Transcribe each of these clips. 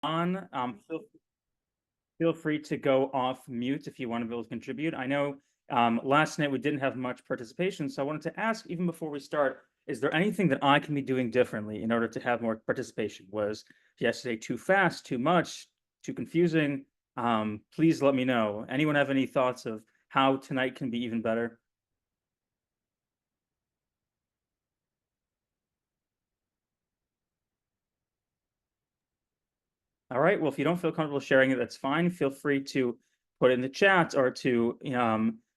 on. Feel free to go off mute if you want to be able to contribute. I know last night we didn't have much participation, so I wanted to ask, even before we start, is there anything that I can be doing differently in order to have more participation? Was yesterday too fast, too much, too confusing? Please let me know. Anyone have any thoughts of how tonight can be even better? All right. Well, if you don't feel comfortable sharing it, that's fine. Feel free to put it in the chat or to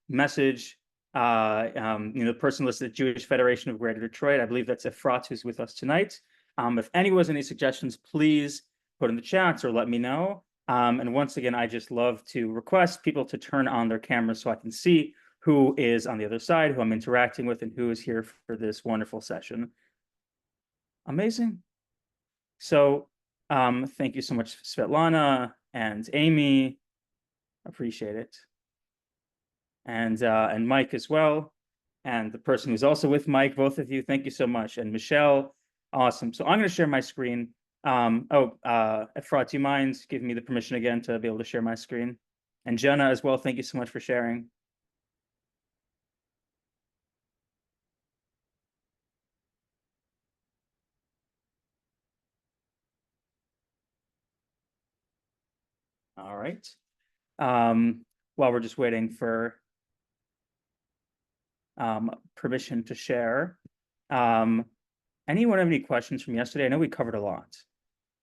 message the person listed at Jewish Federation of Greater Detroit. I believe that's Efrat who's with us tonight. If anyone has any suggestions, please put in the chats or let me know. And once again, I just love to request people to turn on their cameras so I can see who is on the other side, who I'm interacting with, and who is here for this wonderful session. Amazing. So thank you so much, Svetlana and Amy. Appreciate it. And Mike as well. And the person who's also with Mike, both of you, thank you so much. And Michelle, awesome. So I'm going to share my screen. Efrat, do you mind giving me the permission again to be able to share my screen? And Jenna as well, thank you so much for sharing. All right. While we're just waiting for permission to share. Anyone have any questions from yesterday? I know we covered a lot.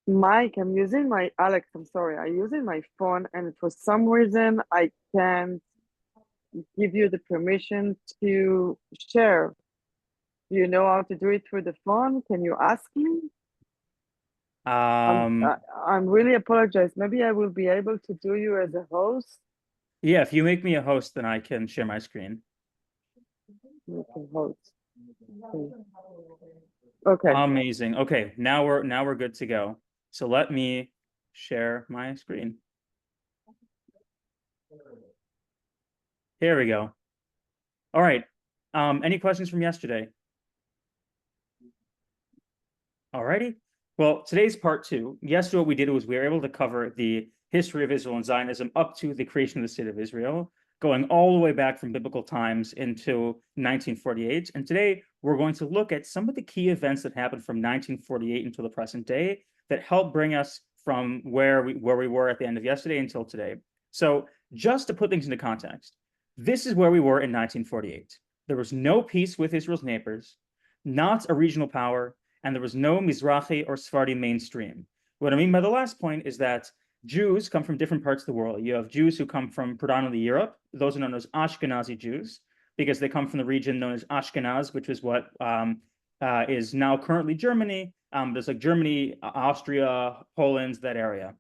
Mike, Alex, I'm sorry, I'm using my phone and for some reason I can't give you the permission to share. You know how to do it through the phone? Can you ask me? I'm really apologize. Maybe I will be able to do you as a host. Yeah, if you make me a host, then I can share my screen. You can host. Okay. Amazing. Okay, now we're good to go. So let me share my screen. Here we go. All right. Any questions from yesterday? All righty. Well, today's part two. Yesterday, what we did was we were able to cover the history of Israel and Zionism up to the creation of the state of Israel, going all the way back from biblical times into 1948. And today, we're going to look at some of the key events that happened from 1948 until the present day that help bring us from where we were at the end of yesterday until today. So just to put things into context, this is where we were in 1948. There was no peace with Israel's neighbors, not a regional power, and there was no Mizrahi or Sephardi mainstream. What I mean by the last point is that Jews come from different parts of the world. You have Jews who come from predominantly Europe. Those are known as Ashkenazi Jews because they come from the region known as Ashkenaz, which is what is now currently Germany. There's like Germany, Austria, Poland, that area.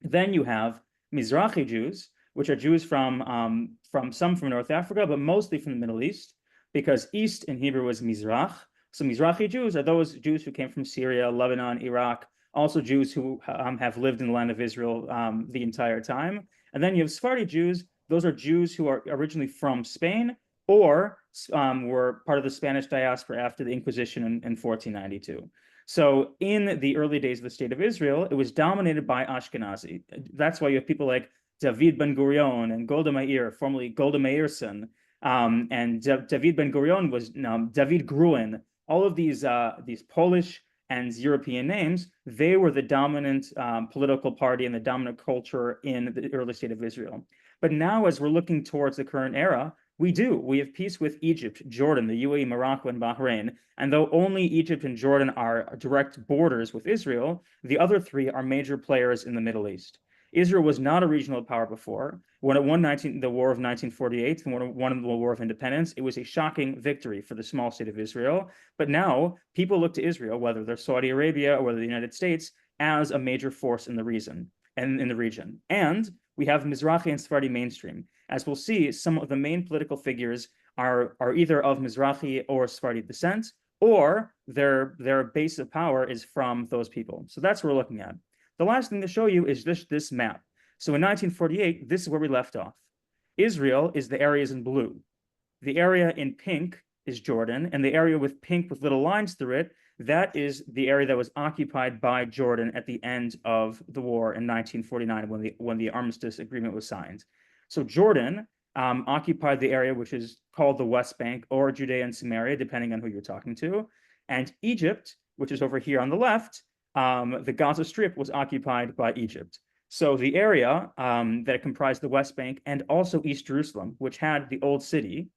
Then you have Mizrahi Jews, which are Jews from some from North Africa, but mostly from the Middle East, because East in Hebrew was Mizrach. So Mizrahi Jews are those Jews who came from Syria, Lebanon, Iraq, also Jews who have lived in the land of Israel the entire time. And then you have Sephardi Jews. Those are Jews who are originally from Spain or were part of the Spanish diaspora after the Inquisition in 1492. So in the early days of the state of Israel, it was dominated by Ashkenazi. That's why you have people like David Ben-Gurion and Golda Meir, formerly Golda Meirson, and David Ben-Gurion was David Gruen. All of these Polish and European names, they were the dominant political party and the dominant culture in the early state of Israel. But now, as we're looking towards the current era, we have peace with Egypt, Jordan, the UAE, Morocco, and Bahrain. And though only Egypt and Jordan are direct borders with Israel, the other three are major players in the Middle East. Israel was not a regional power before. When it won the War of 1948 and when it won the War of Independence, it was a shocking victory for the small state of Israel. But now people look to Israel, whether they're Saudi Arabia or whether the United States, as a major force in the region. And we have Mizrahi and Sephardi mainstream. As we'll see, some of the main political figures are either of Mizrahi or Sephardi descent, or their base of power is from those people. So that's what we're looking at. The last thing to show you is this map. So in 1948, this is where we left off. Israel is the areas in blue. The area in pink is Jordan, and the area with pink with little lines through it, that is the area that was occupied by Jordan at the end of the war in 1949 when the armistice agreement was signed. So Jordan occupied the area which is called the West Bank or Judea and Samaria, depending on who you're talking to. And Egypt, which is over here on the left, the Gaza Strip was occupied by Egypt. So the area that comprised the West Bank and also East Jerusalem, which had the old city,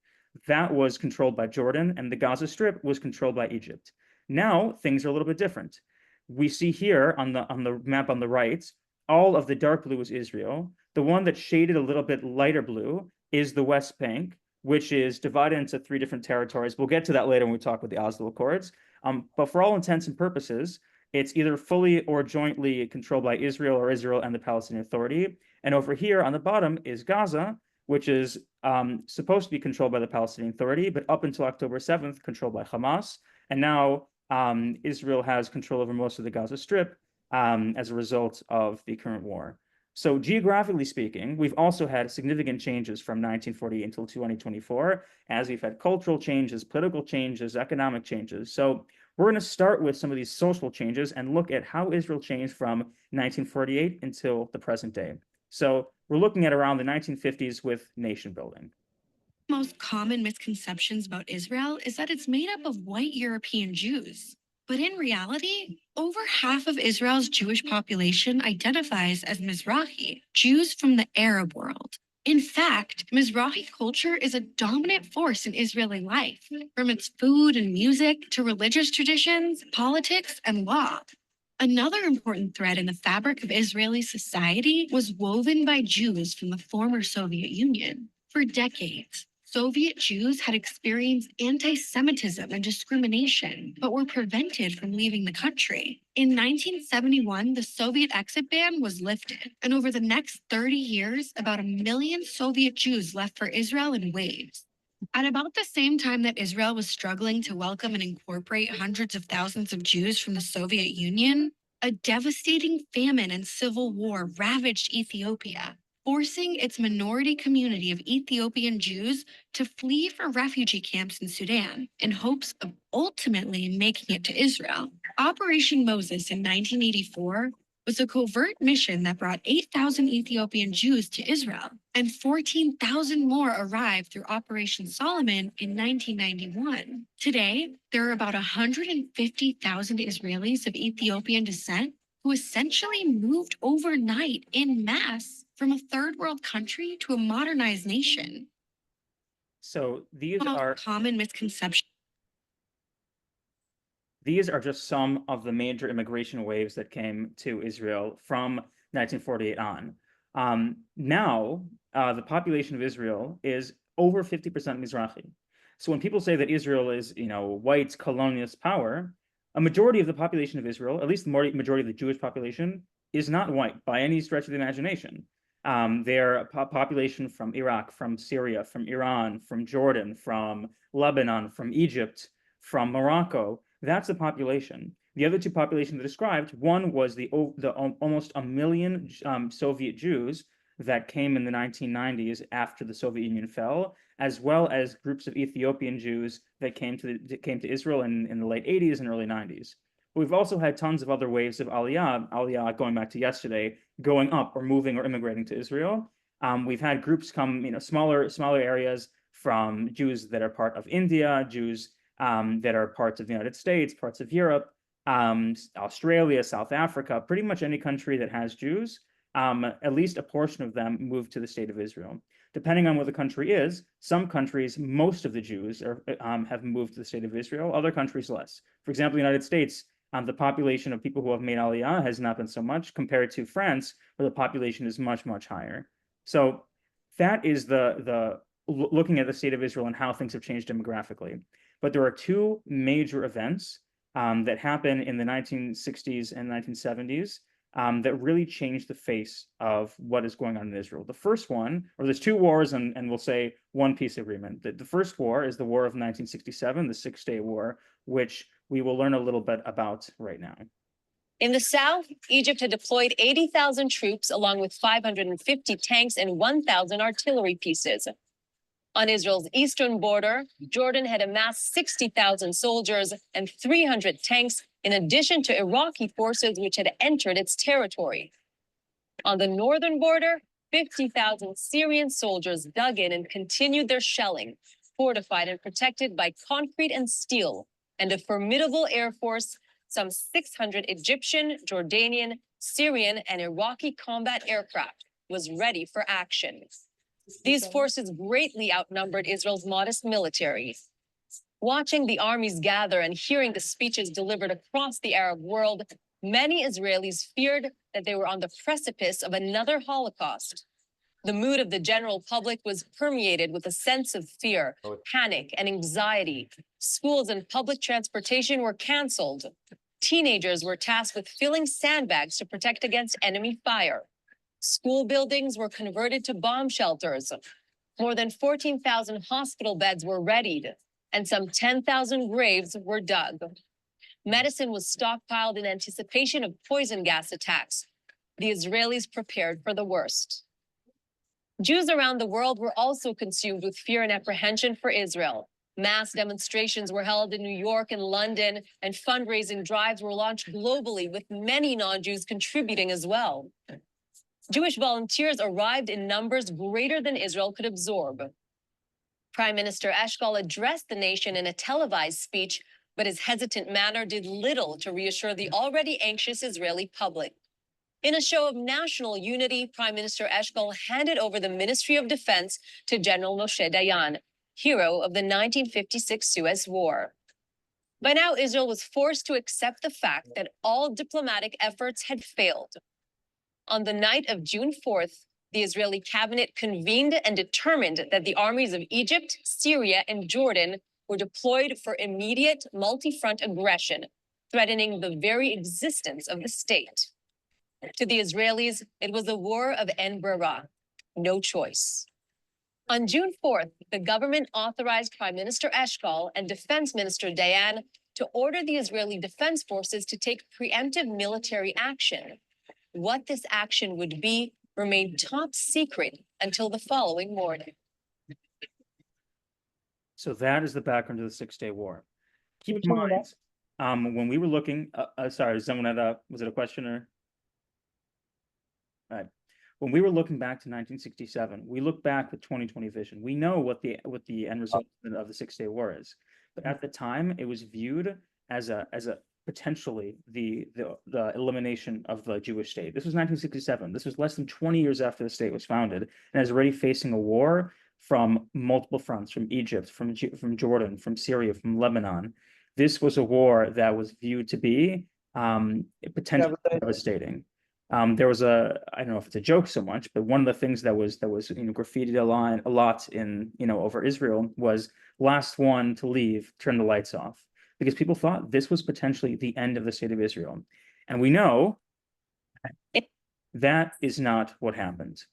that was controlled by Jordan, and the Gaza Strip was controlled by Egypt. Now things are a little bit different. We see here on the map on the right, all of the dark blue is Israel. The one that's shaded a little bit lighter blue is the West Bank, which is divided into 3 different territories. We'll get to that later when we talk about the Oslo Accords. But for all intents and purposes, it's either fully or jointly controlled by Israel or Israel and the Palestinian Authority. And over here on the bottom is Gaza, which is supposed to be controlled by the Palestinian Authority, but up until October 7th, controlled by Hamas. And now Israel has control over most of the Gaza Strip as a result of the current war. So geographically speaking, we've also had significant changes from 1948 until 2024, as we've had cultural changes, political changes, economic changes. So we're going to start with some of these social changes and look at how Israel changed from 1948 until the present day. So we're looking at around the 1950s with nation building. Most common misconceptions about Israel is that it's made up of white European Jews. But in reality, over half of Israel's Jewish population identifies as Mizrahi, Jews from the Arab world. In fact, Mizrahi culture is a dominant force in Israeli life, from its food and music to religious traditions, politics, and law. Another important thread in the fabric of Israeli society was woven by Jews from the former Soviet Union. For decades, Soviet Jews had experienced anti-Semitism and discrimination, but were prevented from leaving the country. In 1971, the Soviet exit ban was lifted, and over the next 30 years, about 1 million Soviet Jews left for Israel in waves. At about the same time that Israel was struggling to welcome and incorporate hundreds of thousands of Jews from the Soviet Union, a devastating famine and civil war ravaged Ethiopia, forcing its minority community of Ethiopian Jews to flee for refugee camps in Sudan in hopes of ultimately making it to Israel. Operation Moses in 1984 was a covert mission that brought 8,000 Ethiopian Jews to Israel, and 14,000 more arrived through Operation Solomon in 1991. Today, there are about 150,000 Israelis of Ethiopian descent who essentially moved overnight en masse from a third world country to a modernized nation. So these are common misconceptions. These are just some of the major immigration waves that came to Israel from 1948 on. Now, the population of Israel is over 50% Mizrahi. So when people say that Israel is, white colonialist power, a majority of the population of Israel, at least the majority of the Jewish population, is not white by any stretch of the imagination. They're a population from Iraq, from Syria, from Iran, from Jordan, from Lebanon, from Egypt, from Morocco. That's the population. The other 2 populations described, one was the almost 1 million Soviet Jews that came in the 1990s after the Soviet Union fell, as well as groups of Ethiopian Jews that came to Israel in the late 80s and early 90s. We've also had tons of other waves of Aliyah going back to yesterday, going up or moving or immigrating to Israel. We've had groups come, smaller areas from Jews that are part of India, Jews that are parts of the United States, parts of Europe, Australia, South Africa, pretty much any country that has Jews, at least a portion of them moved to the state of Israel. Depending on what the country is, some countries, most of the Jews have moved to the state of Israel, other countries less. For example, the United States, the population of people who have made Aliyah has not been so much compared to France, where the population is much, much higher. So that is the looking at the state of Israel and how things have changed demographically. But there are 2 major events that happen in the 1960s and 1970s that really changed the face of what is going on in Israel. The first one, or there's 2 wars and we'll say 1 peace agreement. The first war is the War of 1967, the Six-Day War, which we will learn a little bit about right now. In the south, Egypt had deployed 80,000 troops along with 550 tanks and 1,000 artillery pieces. On Israel's eastern border, Jordan had amassed 60,000 soldiers and 300 tanks, in addition to Iraqi forces which had entered its territory. On the northern border, 50,000 Syrian soldiers dug in and continued their shelling, fortified and protected by concrete and steel, and a formidable air force, some 600 Egyptian, Jordanian, Syrian, and Iraqi combat aircraft, was ready for action. These forces greatly outnumbered Israel's modest military. Watching the armies gather and hearing the speeches delivered across the Arab world, many Israelis feared that they were on the precipice of another Holocaust. The mood of the general public was permeated with a sense of fear, panic, and anxiety. Schools and public transportation were canceled. Teenagers were tasked with filling sandbags to protect against enemy fire. School buildings were converted to bomb shelters. More than 14,000 hospital beds were readied, and some 10,000 graves were dug. Medicine was stockpiled in anticipation of poison gas attacks. The Israelis prepared for the worst. Jews around the world were also consumed with fear and apprehension for Israel. Mass demonstrations were held in New York and London, and fundraising drives were launched globally, with many non-Jews contributing as well. Jewish volunteers arrived in numbers greater than Israel could absorb. Prime Minister Eshkol addressed the nation in a televised speech, but his hesitant manner did little to reassure the already anxious Israeli public. In a show of national unity, Prime Minister Eshkol handed over the Ministry of Defense to General Moshe Dayan, hero of the 1956 Suez War. By now, Israel was forced to accept the fact that all diplomatic efforts had failed. On the night of June 4th, the Israeli cabinet convened and determined that the armies of Egypt, Syria, and Jordan were deployed for immediate multi-front aggression, threatening the very existence of the state. To the Israelis, it was a war of en brera, no choice. On June 4th, the government authorized Prime Minister Eshkol and Defense Minister Dayan to order the Israeli Defense Forces to take preemptive military action. What this action would be remained top secret until the following morning. So that is the background to the 6-Day War. Keep in mind, when we were looking, sorry, someone had was it a question or? All right. When we were looking back to 1967, we look back with 2020 vision. We know what the end result of the 6-Day War is, but at the time, it was viewed as a potentially the elimination of the Jewish state. This was 1967. This was less than 20 years after the state was founded, and is already facing a war from multiple fronts: from Egypt, from Jordan, from Syria, from Lebanon. This was a war that was viewed to be potentially devastating. There was I don't know if it's a joke so much, but one of the things that was graffitied a lot in over Israel was "last one to leave, turn the lights off," because people thought this was potentially the end of the state of Israel. And we know that is not what happened.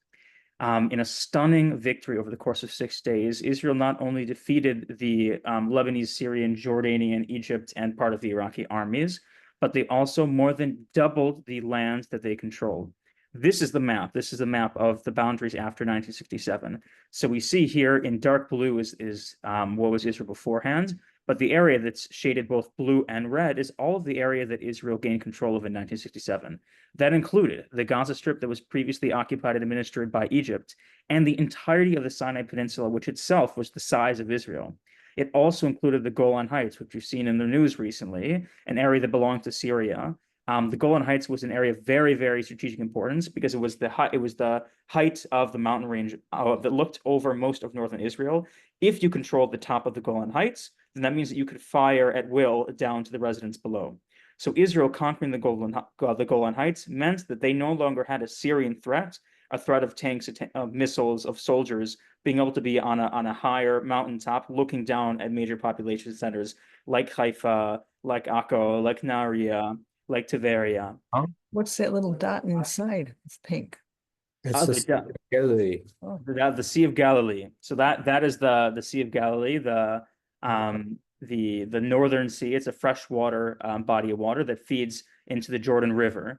In a stunning victory over the course of 6 days, Israel not only defeated the Lebanese, Syrian, Jordanian, Egypt, and part of the Iraqi armies, but they also more than doubled the lands that they controlled. This is the map. This is the map of the boundaries after 1967. So we see here in dark blue is what was Israel beforehand, but the area that's shaded both blue and red is all of the area that Israel gained control of in 1967. That included the Gaza Strip that was previously occupied and administered by Egypt, and the entirety of the Sinai Peninsula, which itself was the size of Israel. It also included the Golan Heights, which you've seen in the news recently, an area that belonged to Syria. The Golan Heights was an area of very, very strategic importance because it was the height of the mountain range that looked over most of northern Israel. If you controlled the top of the Golan Heights, then that means that you could fire at will down to the residents below. So Israel conquering the Golan Heights meant that they no longer had a Syrian threat, a threat of tanks, of missiles, of soldiers being able to be on a higher mountaintop, looking down at major population centers like Haifa, like Akko, like Nahariya, like Tiberia. What's that little dot inside? It's pink. It's the Sea of Galilee. The Sea of Galilee. So that is the Sea of Galilee, the northern sea. It's a freshwater body of water that feeds into the Jordan River.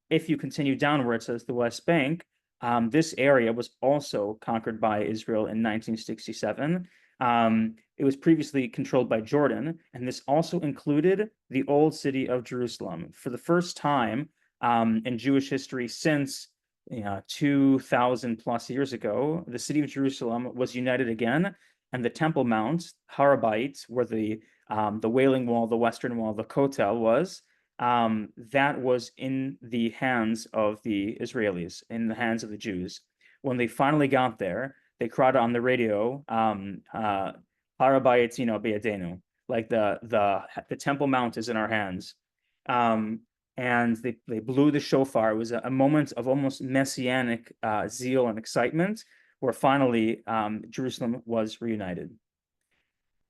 If you continue downwards as the West Bank, this area was also conquered by Israel in 1967. It was previously controlled by Jordan, and this also included the old city of Jerusalem. For the first time in Jewish history since 2,000 plus years ago, the city of Jerusalem was united again, and the Temple Mount, Har HaBayit, where the Wailing Wall, the Western Wall, the Kotel was, that was in the hands of the Israelis, in the hands of the Jews. When they finally got there, they cried on the radio, Har HaBayit beyadenu, like the Temple Mount is in our hands. And they blew the shofar. It was a moment of almost messianic zeal and excitement, where finally Jerusalem was reunited.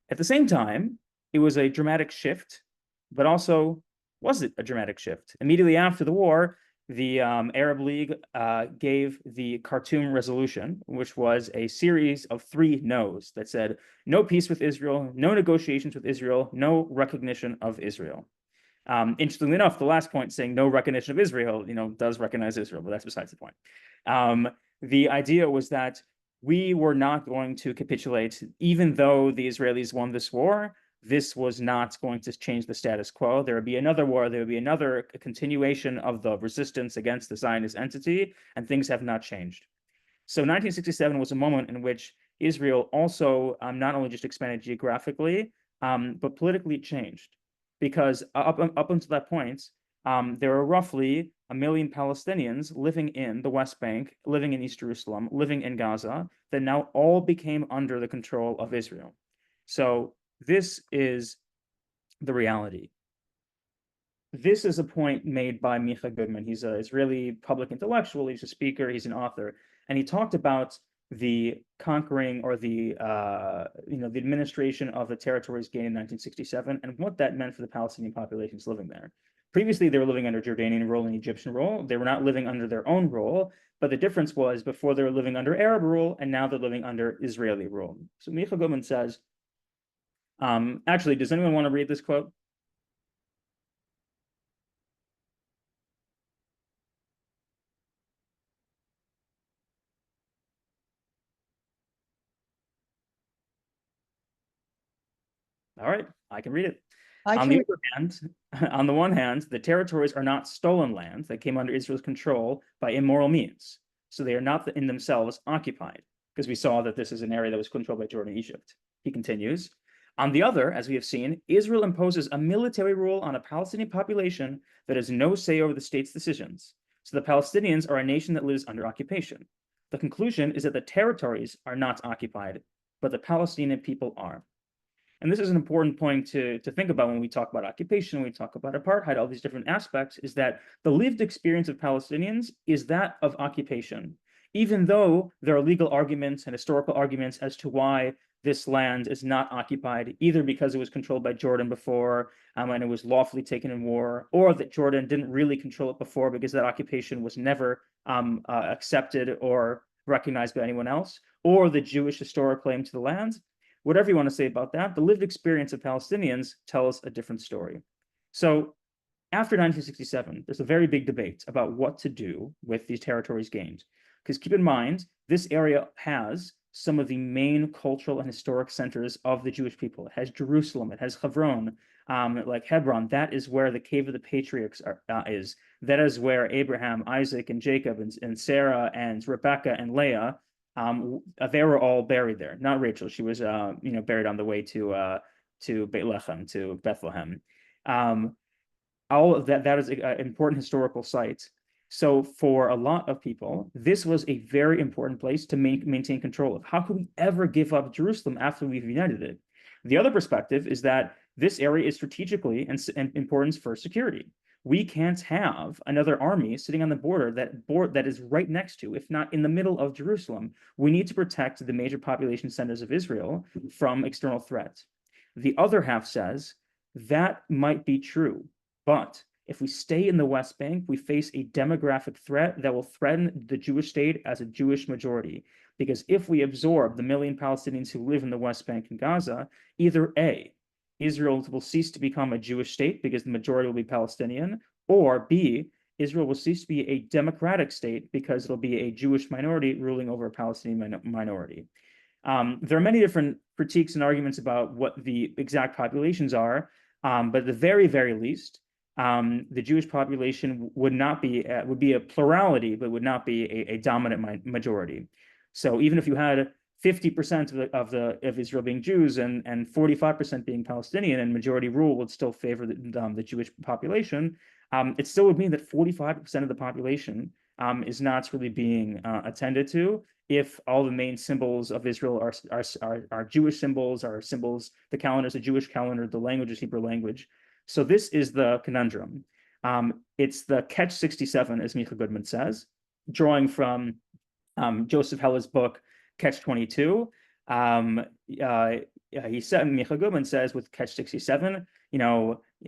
At the same time, it was a dramatic shift, but also was it a dramatic shift? Immediately after the war, the Arab League gave the Khartoum Resolution, which was a series of 3 no's that said no peace with Israel, no negotiations with Israel, no recognition of Israel. Interestingly enough, the last point saying no recognition of Israel, does recognize Israel, but that's besides the point. The idea was that we were not going to capitulate, even though the Israelis won this war. This was not going to change the status quo. There would be another war. There would be another continuation of the resistance against the Zionist entity, and things have not changed. So 1967 was a moment in which Israel also not only just expanded geographically, but politically changed. Because up until that point, there were roughly 1 million Palestinians living in the West Bank, living in East Jerusalem, living in Gaza, that now all became under the control of Israel. So this is the reality. This is a point made by Micha Goodman. He's an Israeli public intellectual. He's a speaker. He's an author, and he talked about the conquering or the administration of the territories gained in 1967 and what that meant for the Palestinian populations living there. Previously, they were living under Jordanian rule and Egyptian rule. They were not living under their own rule, but the difference was before they were living under Arab rule, and now they're living under Israeli rule. So Micha Goodman says, actually, does anyone want to read this quote? All right, I can read it. On the one hand, the territories are not stolen land that came under Israel's control by immoral means. So they are not in themselves occupied, because we saw that this is an area that was controlled by Jordan and Egypt. He continues, on the other, as we have seen, Israel imposes a military rule on a Palestinian population that has no say over the state's decisions. So the Palestinians are a nation that lives under occupation. The conclusion is that the territories are not occupied, but the Palestinian people are. And this is an important point to think about when we talk about occupation, when we talk about apartheid, all these different aspects, is that the lived experience of Palestinians is that of occupation, even though there are legal arguments and historical arguments as to why this land is not occupied, either because it was controlled by Jordan before and it was lawfully taken in war, or that Jordan didn't really control it before because that occupation was never accepted or recognized by anyone else, or the Jewish historic claim to the land. Whatever you want to say about that, the lived experience of Palestinians tells a different story. So after 1967, there's a very big debate about what to do with these territories gained. Because keep in mind, this area has some of the main cultural and historic centers of the Jewish people. It has Jerusalem, it has Hebron, like Hebron. That is where the Cave of the Patriarchs is. That is where Abraham, Isaac, and Jacob, and Sarah, and Rebecca, and Leah, they were all buried there. Not Rachel; she was, buried on the way to Bethlehem. All of that is an important historical site. So for a lot of people, this was a very important place to maintain control of. How could we ever give up Jerusalem after we've united it? The other perspective is that this area is strategically and important for security. We can't have another army sitting on the border that is right next to, if not in the middle of Jerusalem. We need to protect the major population centers of Israel from external threats. The other half says that might be true, but if we stay in the West Bank, we face a demographic threat that will threaten the Jewish state as a Jewish majority. Because if we absorb the 1 million Palestinians who live in the West Bank and Gaza, either A, Israel will cease to become a Jewish state because the majority will be Palestinian, or B, Israel will cease to be a democratic state because it'll be a Jewish minority ruling over a Palestinian minority. There are many different critiques and arguments about what the exact populations are, but at the very, very least, the Jewish population would not be would be a plurality, but would not be a dominant majority. So even if you had 50% of Israel being Jews and 45% being Palestinian, and majority rule would still favor the Jewish population, it still would mean that 45% of the population is not really being attended to if all the main symbols of Israel are Jewish symbols, are symbols, the calendar is a Jewish calendar, the language is Hebrew language. So this is the conundrum. It's the catch 67, as Micha Goodman says, drawing from Joseph Heller's book, Catch 22. He said, Micha Goodman says with Catch 67,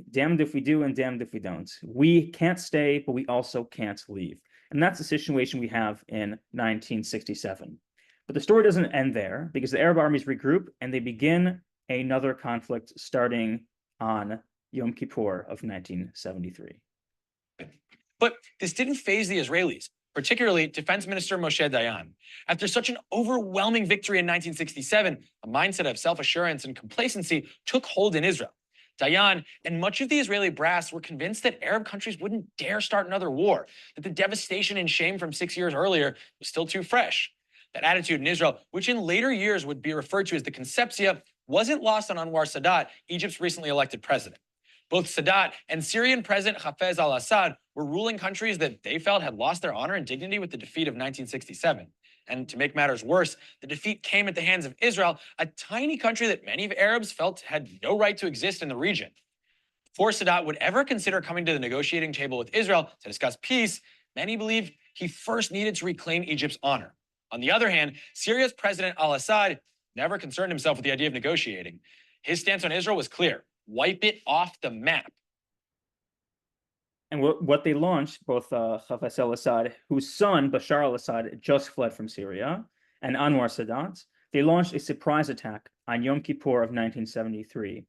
damned if we do and damned if we don't. We can't stay, but we also can't leave. And that's the situation we have in 1967. But the story doesn't end there, because the Arab armies regroup and they begin another conflict starting on Yom Kippur of 1973. But this didn't faze the Israelis, particularly Defense Minister Moshe Dayan. After such an overwhelming victory in 1967, a mindset of self-assurance and complacency took hold in Israel. Dayan and much of the Israeli brass were convinced that Arab countries wouldn't dare start another war, that the devastation and shame from 6 years earlier was still too fresh. That attitude in Israel, which in later years would be referred to as the Concepcia, wasn't lost on Anwar Sadat, Egypt's recently elected president. Both Sadat and Syrian President Hafez al-Assad were ruling countries that they felt had lost their honor and dignity with the defeat of 1967. And to make matters worse, the defeat came at the hands of Israel, a tiny country that many of Arabs felt had no right to exist in the region. Before Sadat would ever consider coming to the negotiating table with Israel to discuss peace, many believed he first needed to reclaim Egypt's honor. On the other hand, Syria's President al-Assad never concerned himself with the idea of negotiating. His stance on Israel was clear: wipe it off the map. And what they launched, both Hafez al-Assad, whose son, Bashar al-Assad, just fled from Syria, and Anwar Sadat, they launched a surprise attack on Yom Kippur of 1973.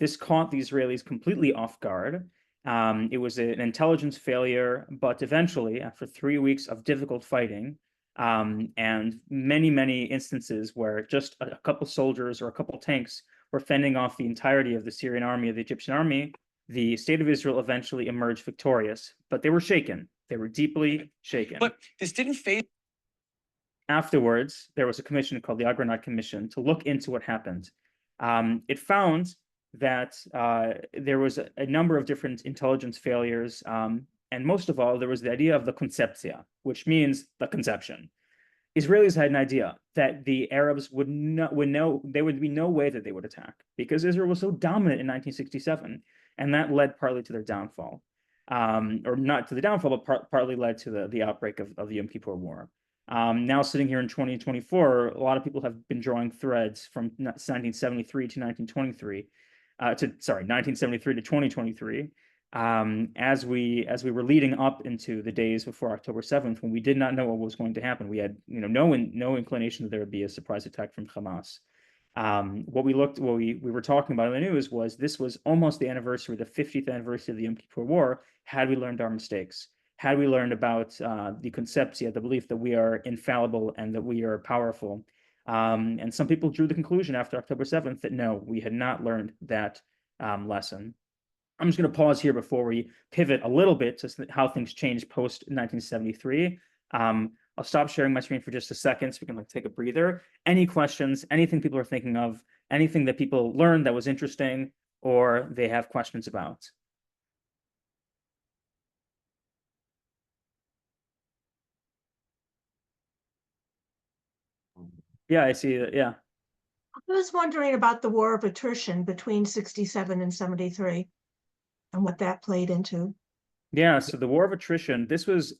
This caught the Israelis completely off guard. It was an intelligence failure, but eventually, after 3 weeks of difficult fighting, and many, many instances where just a couple soldiers or a couple tanks were fending off the entirety of the Syrian army, of the Egyptian army, the state of Israel eventually emerged victorious, but they were shaken. They were deeply shaken. But this didn't faze. Afterwards, there was a commission called the Agranat Commission to look into what happened. It found that there was a number of different intelligence failures, and most of all, there was the idea of the Concepcia, which means the conception. Israelis had an idea that the Arabs would know there would be no way that they would attack because Israel was so dominant in 1967, and that led partly to their downfall, or not to the downfall, but partly led to the outbreak of the Yom Kippur War. Now sitting here in 2024, a lot of people have been drawing threads from 1973 to 1923, 1973 to 2023. As we were leading up into the days before October 7th, when we did not know what was going to happen, we had no inclination that there would be a surprise attack from Hamas. What we were talking about in the news was this was almost the 50th anniversary of the Yom Kippur War. Had we learned our mistakes? Had we learned about the concepcia, the belief that we are infallible and that we are powerful? And some people drew the conclusion after October 7th that no, we had not learned that lesson. I'm just going to pause here before we pivot a little bit to how things changed post 1973. I'll stop sharing my screen for just a second so we can take a breather. Any questions, anything people are thinking of, anything that people learned that was interesting or they have questions about? Yeah, I see that. Yeah. I was wondering about the war of attrition between 67 and 73 and what that played into. Yeah, so the war of attrition, this was,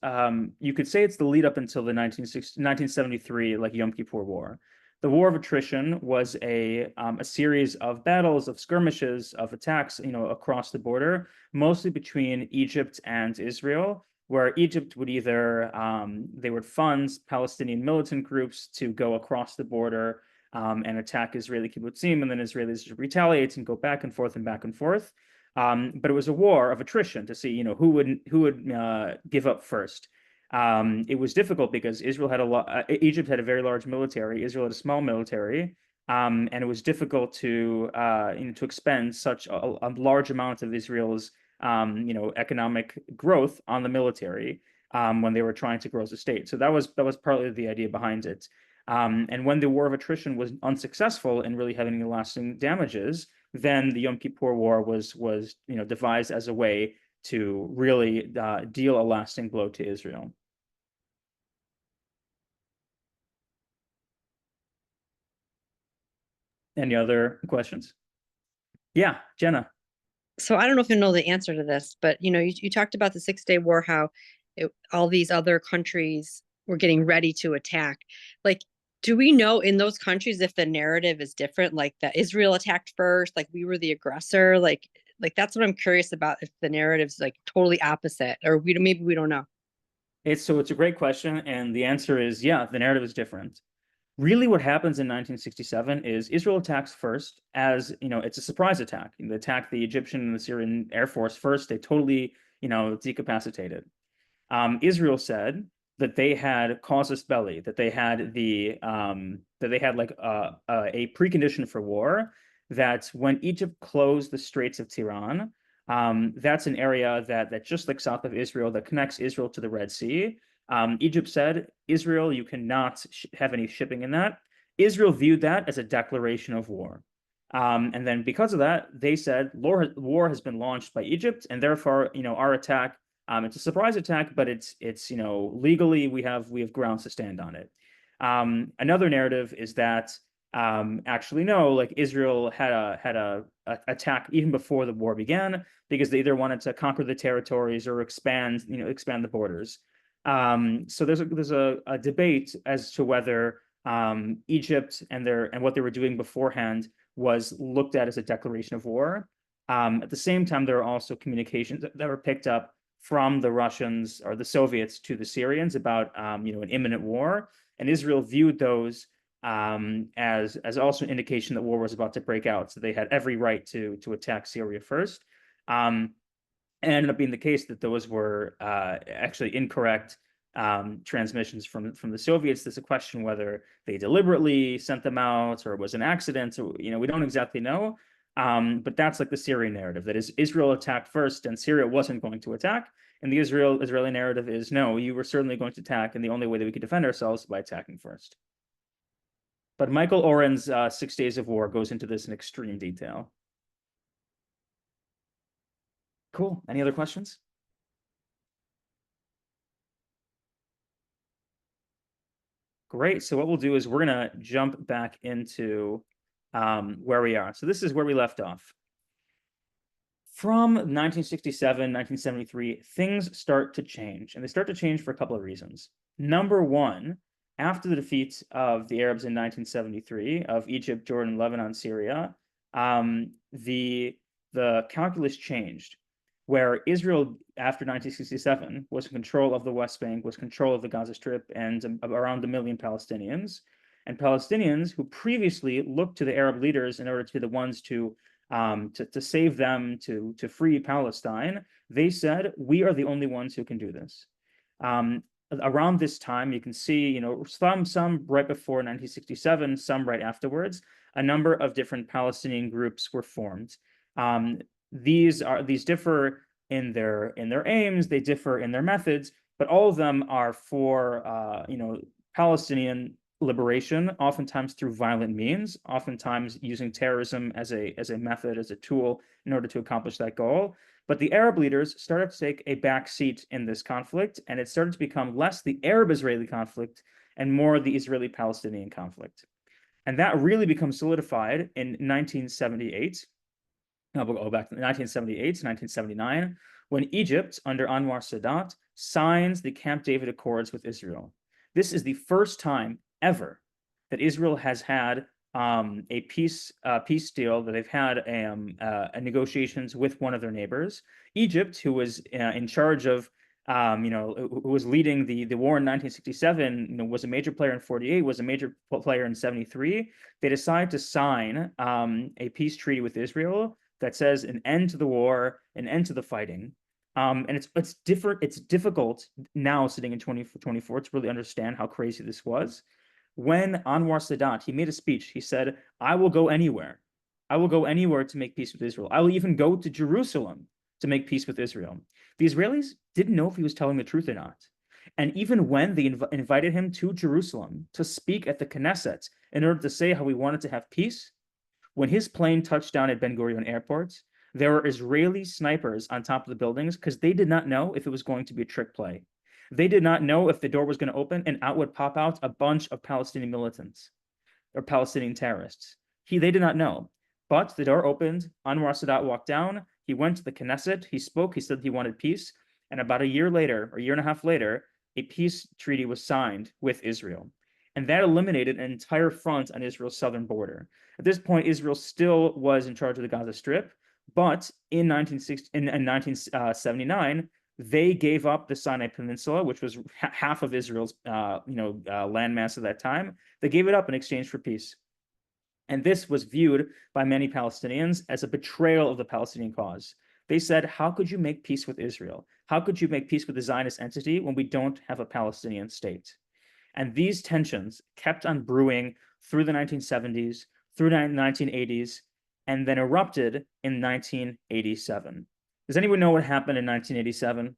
you could say it's the lead up until the 1973, like Yom Kippur War. The war of attrition was a series of battles, of skirmishes, of attacks, across the border, mostly between Egypt and Israel, where Egypt would either, they would fund Palestinian militant groups to go across the border and attack Israeli kibbutzim, and then Israelis would retaliate and go back and forth and back and forth. But it was a war of attrition to see, you know, who would give up first. It was difficult because Israel had a lot. Egypt had a very large military. Israel had a small military, and it was difficult to to expend such a large amount of Israel's economic growth on the military when they were trying to grow as a state. So that was partly the idea behind it. And when the war of attrition was unsuccessful in really having any lasting damages, then the Yom Kippur War was devised as a way to really deal a lasting blow to Israel. Any other questions? Yeah, Jenna. So I don't know if you know the answer to this, but you talked about the 6-Day War, how all these other countries were getting ready to attack. Like, do we know in those countries if the narrative is different, like that Israel attacked first, like we were the aggressor? Like that's what I'm curious about, if the narrative's like totally opposite, or maybe we don't know. It's a great question, and the answer is yeah, the narrative is different. Really, what happens in 1967 is Israel attacks first, as it's a surprise attack. They attack the Egyptian and the Syrian Air Force first. They totally decapacitated. Israel said that they had casus belli, that they had like a precondition for war, that when Egypt closed the Straits of Tiran, that's an area that just like south of Israel that connects Israel to the Red Sea. Egypt said, Israel, you cannot have any shipping in that. Israel viewed that as a declaration of war. And then because of that, they said war has been launched by Egypt, and therefore, our attack, it's a surprise attack, but it's legally we have grounds to stand on it. Another narrative is that actually no, like Israel had a attack even before the war began, because they either wanted to conquer the territories or expand the borders. So there's a debate as to whether Egypt and what they were doing beforehand was looked at as a declaration of war. At the same time, there are also communications that were picked up from the Russians or the Soviets to the Syrians about an imminent war, and Israel viewed those as also an indication that war was about to break out. So they had every right to attack Syria first. And ended up being the case that those were actually incorrect transmissions from the Soviets. There's a question whether they deliberately sent them out or it was an accident. So, we don't exactly know. But that's like the Syrian narrative, that is Israel attacked first and Syria wasn't going to attack. And the Israeli narrative is, no, you were certainly going to attack, and the only way that we could defend ourselves is by attacking first. But Michael Oren's 6 Days of War goes into this in extreme detail. Cool. Any other questions? Great. So what we'll do is we're going to jump back into where we are. So this is where we left off. From 1967, 1973, things start to change, and they start to change for a couple of reasons. Number one, after the defeat of the Arabs in 1973, of Egypt, Jordan, Lebanon, Syria, the calculus changed, where Israel, after 1967, was in control of the West Bank, was control of the Gaza Strip, and around 1 million Palestinians. And Palestinians who previously looked to the Arab leaders in order to be the ones to save them, to free Palestine, they said, we are the only ones who can do this. Around this time, you can see, some right before 1967, some right afterwards, a number of different Palestinian groups were formed. These differ in their aims, they differ in their methods, but all of them are for Palestinian liberation, oftentimes through violent means, oftentimes using terrorism as a method, as a tool in order to accomplish that goal. But the Arab leaders started to take a back seat in this conflict, and it started to become less the Arab-Israeli conflict and more the Israeli-Palestinian conflict. And that really becomes solidified in 1978. We'll go back to 1978 to 1979, when Egypt, under Anwar Sadat, signs the Camp David Accords with Israel. This is the first time ever that Israel has had a peace deal, that they've had negotiations with one of their neighbors. Egypt, who was in charge of, who was leading the war in 1967, was a major player in 48, was a major player in 73. They decided to sign a peace treaty with Israel that says an end to the war, an end to the fighting. And it's different. It's difficult now sitting in 2024 to really understand how crazy this was. When Anwar Sadat, he made a speech, he said, I will go anywhere. I will go anywhere to make peace with Israel. I will even go to Jerusalem to make peace with Israel. The Israelis didn't know if he was telling the truth or not. And even when they invited him to Jerusalem to speak at the Knesset in order to say how we wanted to have peace, when his plane touched down at Ben Gurion Airport, there were Israeli snipers on top of the buildings because they did not know if it was going to be a trick play. They did not know if the door was going to open and out would pop out a bunch of Palestinian militants or Palestinian terrorists. They did not know. But the door opened, Anwar Sadat walked down, he went to the Knesset, he spoke, he said he wanted peace, and about a year later, or a year and a half later, a peace treaty was signed with Israel. And that eliminated an entire front on Israel's southern border. At this point, Israel still was in charge of the Gaza Strip, but in 1979, they gave up the Sinai Peninsula, which was half of Israel's landmass at that time. They gave it up in exchange for peace. And this was viewed by many Palestinians as a betrayal of the Palestinian cause. They said, how could you make peace with Israel? How could you make peace with the Zionist entity when we don't have a Palestinian state? And these tensions kept on brewing through the 1970s, through the 1980s, and then erupted in 1987. Does anyone know what happened in 1987?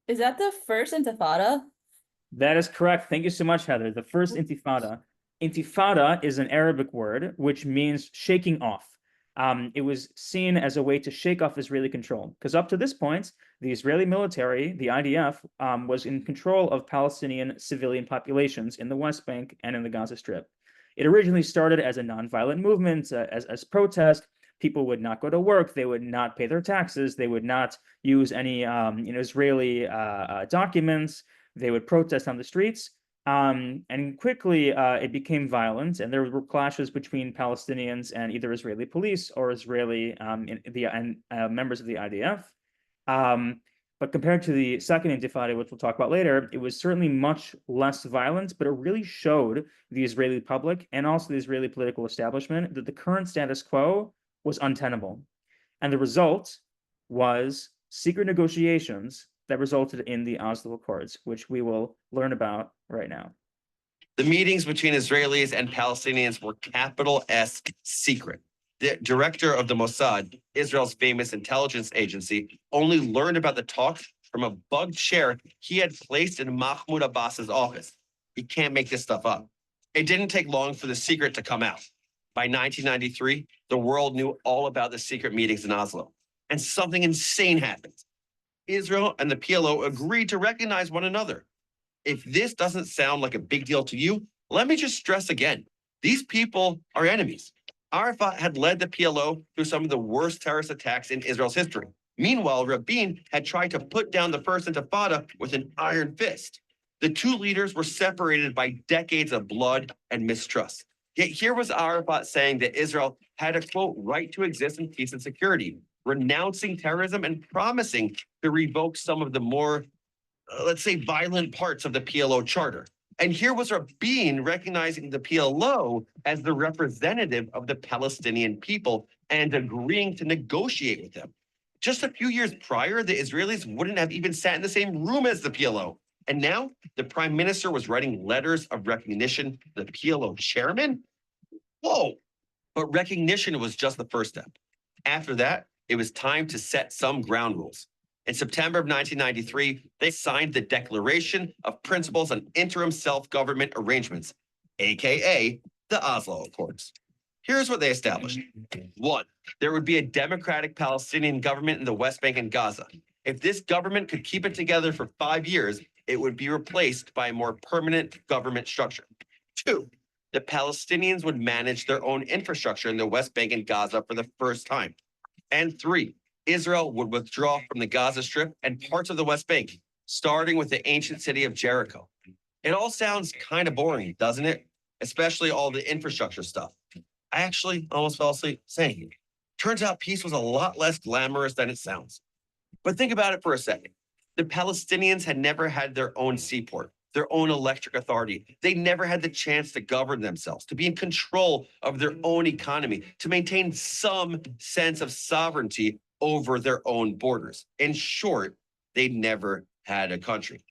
Is that the first Intifada? That is correct. Thank you so much, Heather. The first Intifada. Intifada is an Arabic word which means shaking off. It was seen as a way to shake off Israeli control, because up to this point, the Israeli military, the IDF, was in control of Palestinian civilian populations in the West Bank and in the Gaza Strip. It originally started as a nonviolent movement, as protest. People would not go to work. They would not pay their taxes. They would not use any Israeli documents. They would protest on the streets. And quickly it became violent, and there were clashes between Palestinians and either Israeli police or Israeli members of the IDF. But compared to the second Intifada, which we'll talk about later, it was certainly much less violent, but it really showed the Israeli public and also the Israeli political establishment that the current status quo was untenable. And the result was secret negotiations that resulted in the Oslo Accords, which we will learn about right now. The meetings between Israelis and Palestinians were capital S secret. The director of the Mossad, Israel's famous intelligence agency, only learned about the talks from a bugged chair he had placed in Mahmoud Abbas's office. He can't make this stuff up. It didn't take long for the secret to come out. By 1993, the world knew all about the secret meetings in Oslo, and something insane happened. Israel and the PLO agreed to recognize one another. If this doesn't sound like a big deal to you, let me just stress again, these people are enemies. Arafat had led the PLO through some of the worst terrorist attacks in Israel's history. Meanwhile, Rabin had tried to put down the first Intifada with an iron fist. The two leaders were separated by decades of blood and mistrust. Yet here was Arafat saying that Israel had a, quote, right to exist in peace and security, renouncing terrorism and promising to revoke some of the more, let's say, violent parts of the PLO charter. And here was Rabin recognizing the PLO as the representative of the Palestinian people and agreeing to negotiate with them. Just a few years prior, the Israelis wouldn't have even sat in the same room as the PLO. And now the prime minister was writing letters of recognition to the PLO chairman? Whoa! But recognition was just the first step. After that, it was time to set some ground rules. In September of 1993, they signed the Declaration of Principles on Interim Self-Government Arrangements, aka the Oslo Accords. Here's what they established. 1, there would be a democratic Palestinian government in the West Bank and Gaza. If this government could keep it together for 5 years, it would be replaced by a more permanent government structure. 2, the Palestinians would manage their own infrastructure in the West Bank and Gaza for the first time. And 3, Israel would withdraw from the Gaza Strip and parts of the West Bank, starting with the ancient city of Jericho. It all sounds kind of boring, doesn't it? Especially all the infrastructure stuff. I actually almost fell asleep saying it. Turns out peace was a lot less glamorous than it sounds. But think about it for a second. The Palestinians had never had their own seaport. their own electric authority. They never had the chance to govern themselves, to be in control of their own economy, to maintain some sense of sovereignty over their own borders. In short, they never had a country.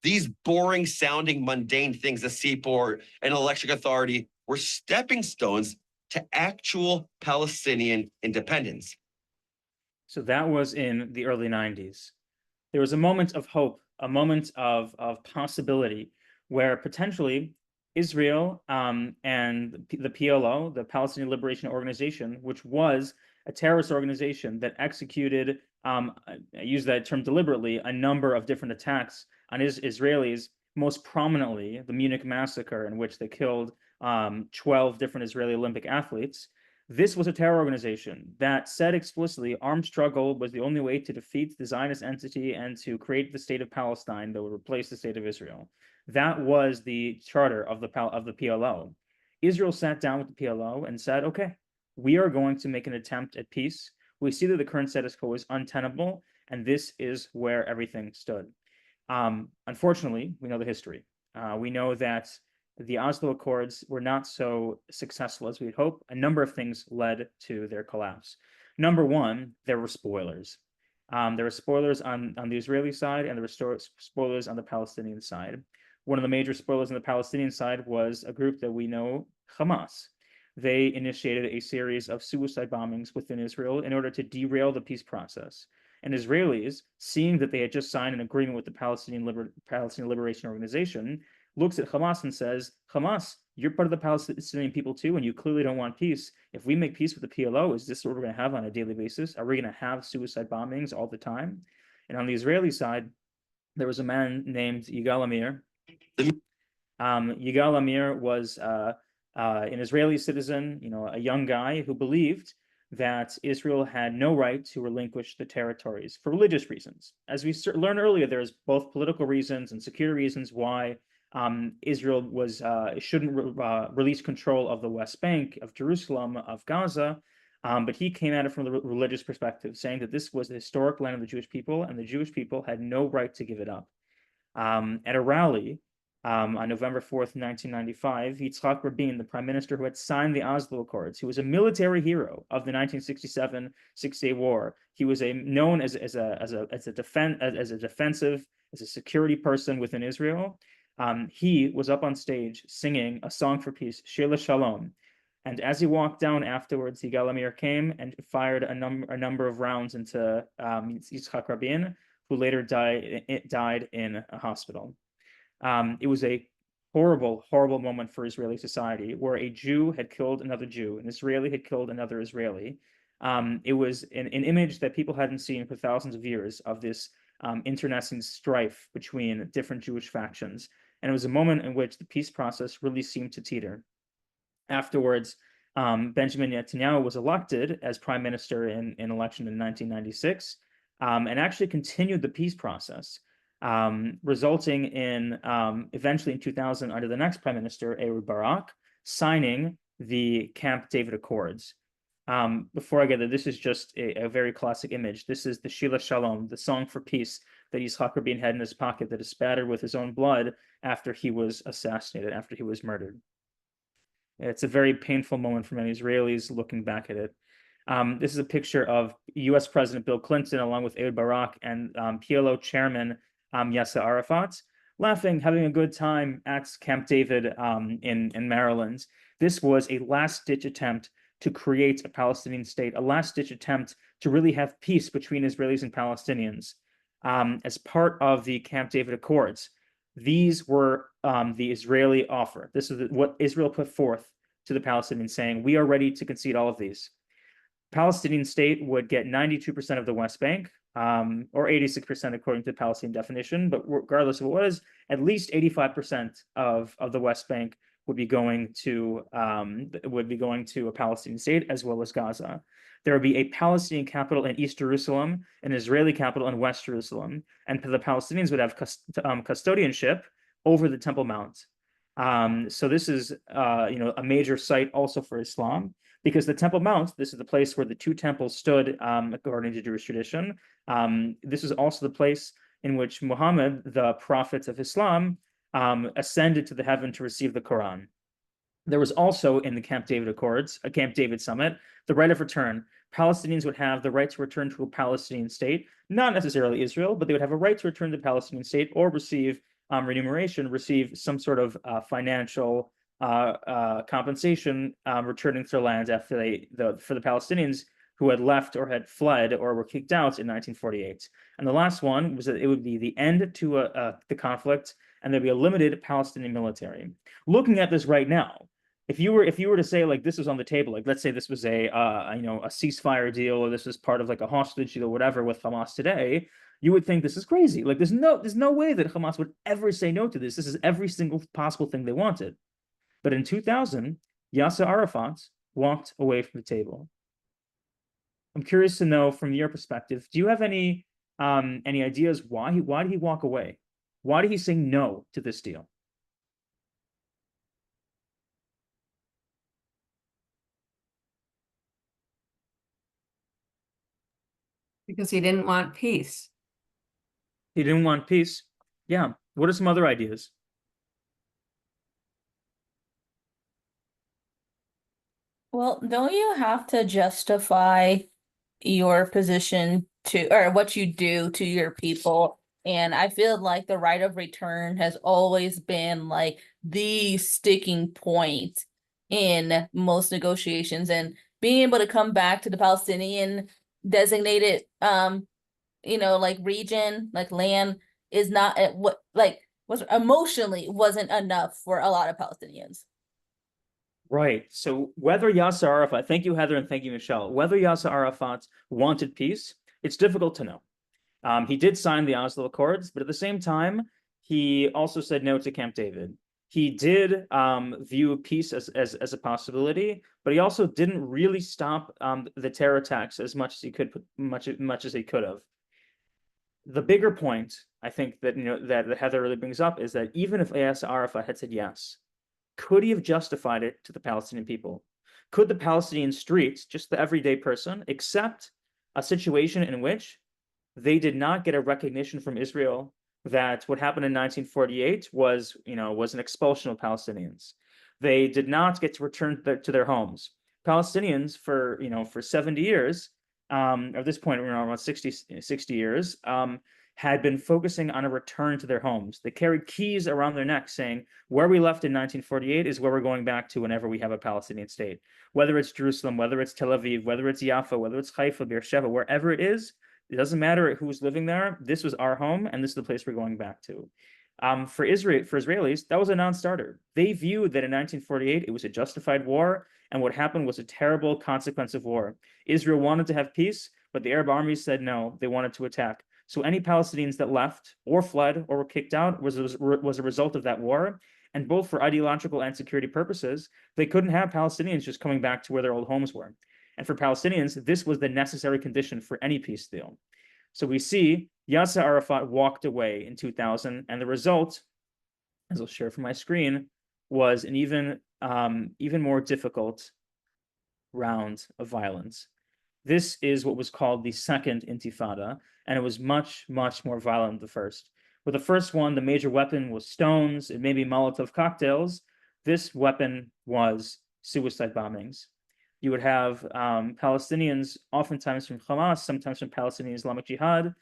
These boring sounding mundane things, a seaport, an electric authority, were stepping stones to actual Palestinian independence. So that was in the early 90s. There was a moment of hope, a moment of possibility, where potentially Israel and the PLO, the Palestinian Liberation Organization, which was a terrorist organization that executed, I use that term deliberately, a number of different attacks on Israelis, most prominently the Munich massacre, in which they killed 12 different Israeli Olympic athletes. This was a terror organization that said explicitly armed struggle was the only way to defeat the Zionist entity and to create the state of Palestine that would replace the state of Israel. That was the charter of the PLO. Israel sat down with the PLO and said, okay, we are going to make an attempt at peace. We see that the current status quo is untenable, and this is where everything stood. Unfortunately, we know the history. We know that the Oslo Accords were not so successful as we'd hope. A number of things led to their collapse. Number one, there were spoilers. There were spoilers on the Israeli side, and there were spoilers on the Palestinian side. One of the major spoilers on the Palestinian side was a group that we know, Hamas. They initiated a series of suicide bombings within Israel in order to derail the peace process. And Israelis, seeing that they had just signed an agreement with the Palestinian Liberation Organization, looks at Hamas and says, Hamas, you're part of the Palestinian people too, and you clearly don't want peace. If we make peace with the PLO, is this what we're going to have on a daily basis? Are we going to have suicide bombings all the time? And on the Israeli side, there was a man named Yigal Amir. Yigal Amir was an Israeli citizen, a young guy who believed that Israel had no right to relinquish the territories for religious reasons. As we learned earlier, there's both political reasons and security reasons why Israel shouldn't release control of the West Bank, of Jerusalem, of Gaza, but he came at it from the religious perspective, saying that this was the historic land of the Jewish people, and the Jewish people had no right to give it up. At a rally on November 4th, 1995, Yitzhak Rabin, the prime minister who had signed the Oslo Accords, who was a military hero of the 1967 Six-Day War, he was known as a defensive, as a security person within Israel. He was up on stage singing a song for peace, Sheila Shalom. And as he walked down afterwards, Yigal Amir came and fired a number of rounds into Yitzhak Rabin, who later died in a hospital. It was a horrible, horrible moment for Israeli society, where a Jew had killed another Jew, an Israeli had killed another Israeli. It was an image that people hadn't seen for thousands of years, of this internecine strife between different Jewish factions. And it was a moment in which the peace process really seemed to teeter. Afterwards, Benjamin Netanyahu was elected as prime minister in election in 1996, and actually continued the peace process, resulting in eventually in 2000, under the next prime minister, Ehud Barak, signing the Camp David Accords. Before I get there, this is just a very classic image. This is the Sheila Shalom, the song for peace that Yitzhak Rabin had in his pocket, that is spattered with his own blood after he was assassinated, after he was murdered. It's a very painful moment for many Israelis looking back at it. This is a picture of US President Bill Clinton along with Ehud Barak and PLO chairman Yasser Arafat, laughing, having a good time at Camp David in Maryland. This was a last-ditch attempt to create a Palestinian state, a last-ditch attempt to really have peace between Israelis and Palestinians. As part of the Camp David Accords, these were the Israeli offer. This is what Israel put forth to the Palestinians, saying, we are ready to concede all of these. Palestinian state would get 92% of the West Bank, or 86% according to the Palestinian definition, but regardless of what it was, at least 85% of the West Bank would be going to a Palestinian state, as well as Gaza. There would be a Palestinian capital in East Jerusalem, an Israeli capital in West Jerusalem, and the Palestinians would have custodianship over the Temple Mount. So this is a major site also for Islam, because the Temple Mount, this is the place where the two temples stood, according to Jewish tradition. This is also the place in which Muhammad, the prophet of Islam, ascended to the heaven to receive the Quran. There was also in the Camp David Accords, a Camp David summit, the right of return. Palestinians would have the right to return to a Palestinian state, not necessarily Israel, but they would have a right to return to the Palestinian state or receive remuneration, receive some sort of financial compensation returning to their lands after for the Palestinians who had left or had fled or were kicked out in 1948. And the last one was that it would be the end to the conflict, and there'd be a limited Palestinian military. Looking at this right now, if you were to say like this was on the table, like let's say this was a a ceasefire deal, or this was part of like a hostage deal or whatever with Hamas today, you would think this is crazy. Like there's no way that Hamas would ever say no to this. This is every single possible thing they wanted. But in 2000, Yasser Arafat walked away from the table. I'm curious to know from your perspective, do you have any ideas why did he walk away? Why did he say no to this deal? Because he didn't want peace. He didn't want peace. Yeah. What are some other ideas? Well, don't you have to justify your position to, or what you do to your people? And I feel like the right of return has always been like the sticking point in most negotiations, and being able to come back to the Palestinian designated like region, like land, is not at what like was emotionally wasn't enough for a lot of Palestinians. Right. So whether Yasser Arafat, thank you, Heather, and thank you, Michelle, whether Yasser Arafat wanted peace, it's difficult to know. He did sign the Oslo Accords, but at the same time, he also said no to Camp David. He did view peace as a possibility, but he also didn't really stop the terror attacks as much as he could, much as he could have. The bigger point, I think, that that Heather really brings up is that even if Yasser Arafat had said yes, could he have justified it to the Palestinian people? Could the Palestinian streets, just the everyday person, accept a situation in which they did not get a recognition from Israel that what happened in 1948 was an expulsion of Palestinians? They did not get to return to their homes. Palestinians for 70 years, at this point, around 60 years, had been focusing on a return to their homes. They carried keys around their necks saying, where we left in 1948 is where we're going back to whenever we have a Palestinian state. Whether it's Jerusalem, whether it's Tel Aviv, whether it's Jaffa, whether it's Haifa, Beersheba, wherever it is, it doesn't matter who's living there. This was our home, and this is the place we're going back to. For Israelis, that was a non-starter. They viewed that in 1948, it was a justified war, and what happened was a terrible consequence of war. Israel wanted to have peace, but the Arab armies said no, they wanted to attack. So any Palestinians that left or fled or were kicked out was a result of that war. And both for ideological and security purposes, they couldn't have Palestinians just coming back to where their old homes were. And for Palestinians, this was the necessary condition for any peace deal. So we see Yasser Arafat walked away in 2000, and the result, as I'll share from my screen, was an even more difficult round of violence. This is what was called the Second Intifada, and it was much, much more violent than the first. With the first one, the major weapon was stones, it may be Molotov cocktails. This weapon was suicide bombings. You would have Palestinians, oftentimes from Hamas, sometimes from Palestinian Islamic Jihad,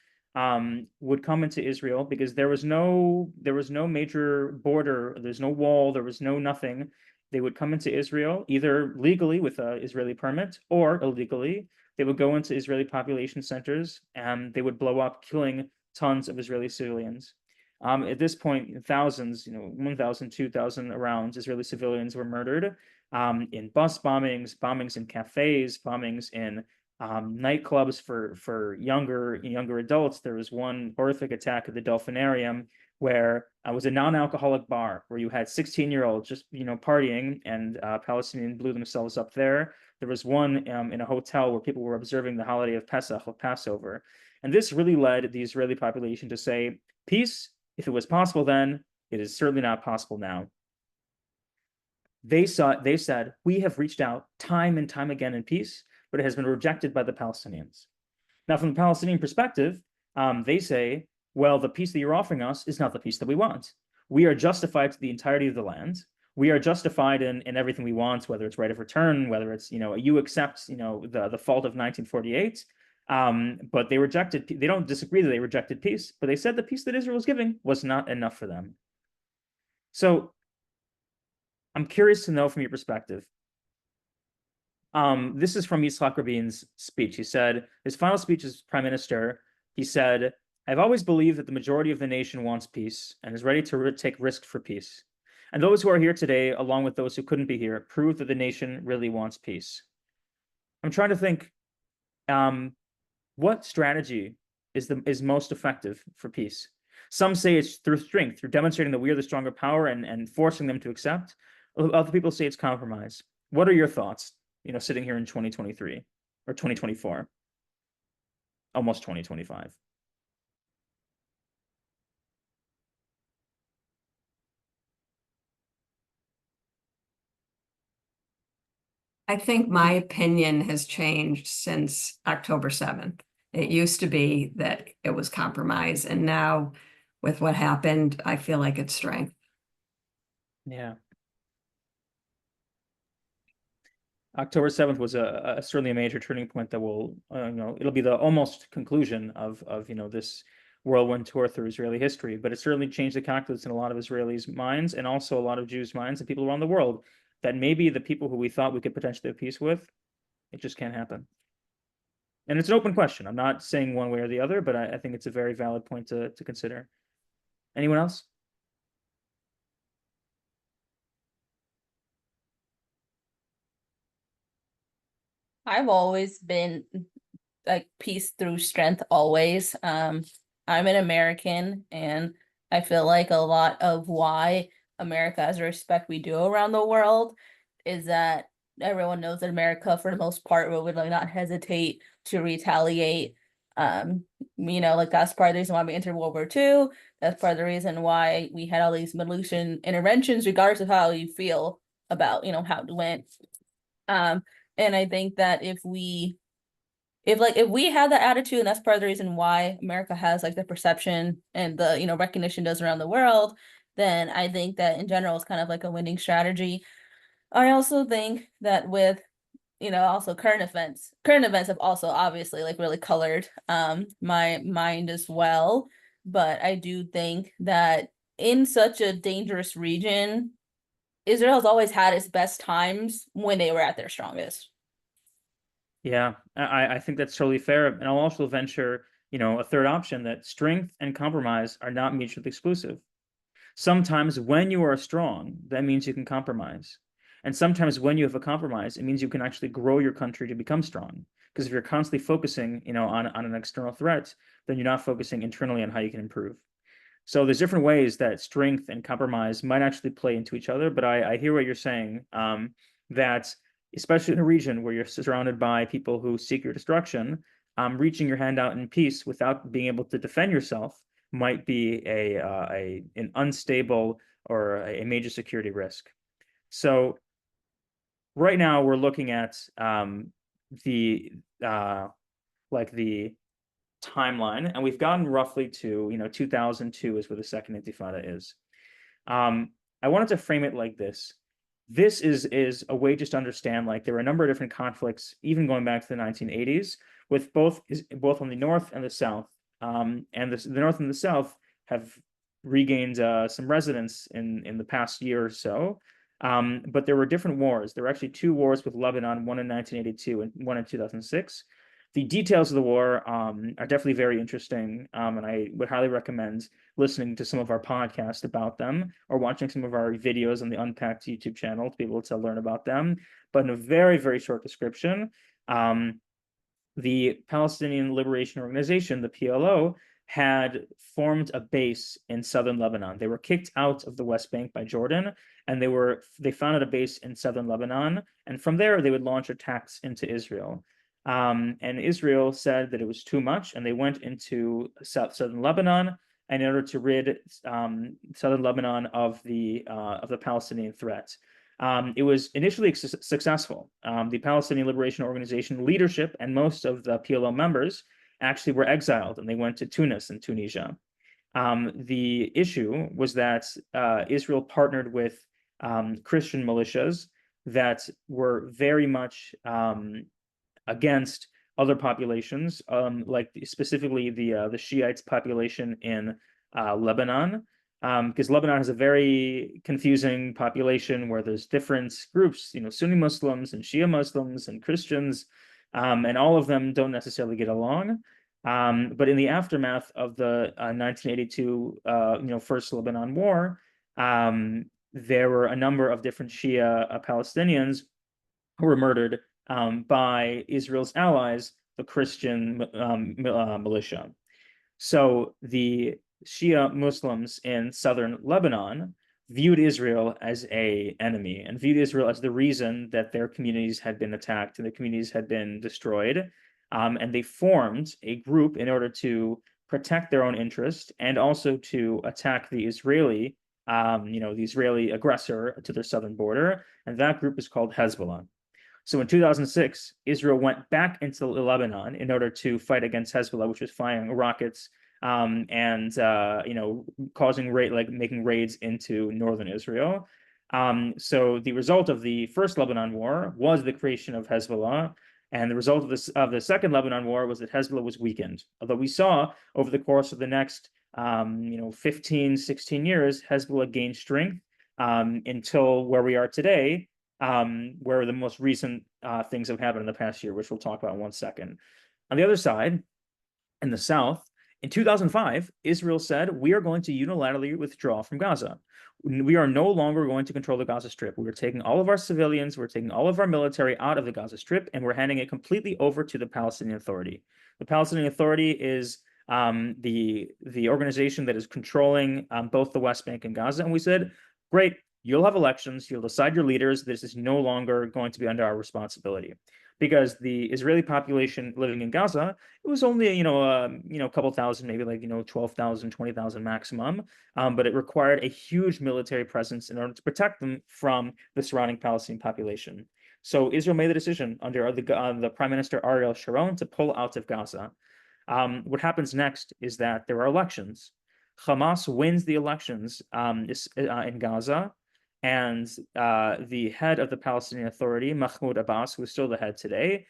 would come into Israel because there was no major border, there's no wall, there was no nothing. They would come into Israel either legally with an Israeli permit or illegally. They would go into Israeli population centers and they would blow up, killing tons of Israeli civilians. At this point, thousands, 1,000, 2,000 around Israeli civilians were murdered in bus bombings in cafes, bombings in nightclubs for younger adults. There was one horrific attack at the Delphinarium where it was a non-alcoholic bar where you had 16-year-olds just partying, and Palestinians blew themselves up there. There was one in a hotel where people were observing the holiday of Pesach, of Passover. And this really led the Israeli population to say, peace, if it was possible then, it is certainly not possible now. They said, we have reached out time and time again in peace, but it has been rejected by the Palestinians. Now, from the Palestinian perspective, they say, well, the peace that you're offering us is not the peace that we want. we are justified to the entirety of the land. We are justified in everything we want, whether it's right of return, whether it's, you accept, the fault of 1948. But they rejected, they don't disagree that they rejected peace, but they said the peace that Israel was giving was not enough for them. So I'm curious to know from your perspective. This is from Yitzhak Rabin's speech. He said, his final speech as prime minister, he said, I've always believed that the majority of the nation wants peace and is ready to take risks for peace. And those who are here today, along with those who couldn't be here, prove that the nation really wants peace. I'm trying to think, what strategy is most effective for peace? Some say it's through strength, through demonstrating that we are the stronger power and forcing them to accept. Other people say it's compromise. What are your thoughts, sitting here in 2023 or 2024, almost 2025? I think my opinion has changed since October 7th. It used to be that it was compromise, and now with what happened, I feel like it's strength. Yeah. October 7th was certainly a major turning point that will, it'll be the almost conclusion of this whirlwind tour through Israeli history, but it certainly changed the calculus in a lot of Israelis' minds and also a lot of Jews' minds and people around the world, that maybe the people who we thought we could potentially have peace with, it just can't happen. And it's an open question. I'm not saying one way or the other, but I think it's a very valid point to consider. Anyone else? I've always been like peace through strength always. I'm an American, and I feel like a lot of why America has the respect we do around the world is that everyone knows that America, for the most part, would like not hesitate to retaliate. Like that's part of the reason why we entered World War II. That's part of the reason why we had all these Middle Eastern interventions, regardless of how you feel about, how it went. And I think that if we have that attitude, and that's part of the reason why America has like the perception and the recognition does around the world, then I think that in general it's kind of like a winning strategy. I also think that with also current events have also obviously like really colored my mind as well. But I do think that in such a dangerous region, Israel's always had its best times when they were at their strongest. Yeah, I think that's totally fair. And I'll also venture, a third option, that strength and compromise are not mutually exclusive. Sometimes when you are strong, that means you can compromise. And sometimes when you have a compromise, it means you can actually grow your country to become strong. Because if you're constantly focusing, on an external threat, then you're not focusing internally on how you can improve. So there's different ways that strength and compromise might actually play into each other. But I hear what you're saying, that especially in a region where you're surrounded by people who seek your destruction, reaching your hand out in peace without being able to defend yourself might be an unstable or a major security risk. So right now we're looking at the timeline, and we've gotten roughly to 2002 is where the second Intifada is. I wanted to frame it like this. This is a way just to understand, like, there were a number of different conflicts, even going back to the 1980s, with both on the north and the south. And the north and the south have regained some residents in the past year or so. But there were different wars. There were actually two wars with Lebanon, one in 1982 and one in 2006. The details of the war are definitely very interesting, and I would highly recommend listening to some of our podcasts about them or watching some of our videos on the Unpacked YouTube channel to be able to learn about them. But in a very, very short description, the Palestinian Liberation Organization, the PLO, had formed a base in southern Lebanon. They were kicked out of the West Bank by Jordan, and they founded a base in southern Lebanon, and from there they would launch attacks into Israel. And Israel said that it was too much, and they went into southern Lebanon, and in order to rid southern Lebanon of the Palestinian threat. It was initially successful. The Palestinian Liberation Organization leadership and most of the PLO members actually were exiled, and they went to Tunis and Tunisia. The issue was that Israel partnered with Christian militias that were very much against other populations, like specifically the Shiites population in Lebanon, because Lebanon has a very confusing population where there's different groups, Sunni Muslims and Shia Muslims and Christians, and all of them don't necessarily get along. But in the aftermath of the 1982, First Lebanon War, there were a number of different Shia Palestinians who were murdered by Israel's allies, the Christian militia. So the Shia Muslims in southern Lebanon viewed Israel as an enemy and viewed Israel as the reason that their communities had been attacked and the communities had been destroyed. And they formed a group in order to protect their own interest and also to attack the Israeli, the Israeli aggressor to their southern border. And that group is called Hezbollah. So in 2006, Israel went back into Lebanon in order to fight against Hezbollah, which was firing rockets and causing making raids into northern Israel. So the result of the first Lebanon war was the creation of Hezbollah, and the result of the second Lebanon war was that Hezbollah was weakened. Although we saw over the course of the next 15, 16 years, Hezbollah gained strength until where we are today, where the most recent things have happened in the past year, which we'll talk about in 1 second. On the other side, in the south, in 2005, Israel said, we are going to unilaterally withdraw from Gaza. We are no longer going to control the Gaza Strip. We're taking all of our civilians, we're taking all of our military out of the Gaza Strip, and we're handing it completely over to the Palestinian Authority. The Palestinian Authority is the organization that is controlling both the West Bank and Gaza. And we said, great, you'll have elections, you'll decide your leaders. This is no longer going to be under our responsibility. Because the Israeli population living in Gaza, it was only, a couple thousand, maybe 12,000, 20,000 maximum. But it required a huge military presence in order to protect them from the surrounding Palestinian population. So Israel made the decision under the Prime Minister Ariel Sharon to pull out of Gaza. What happens next is that there are elections. Hamas wins the elections in Gaza. And the head of the Palestinian Authority, Mahmoud Abbas, who is still the head today,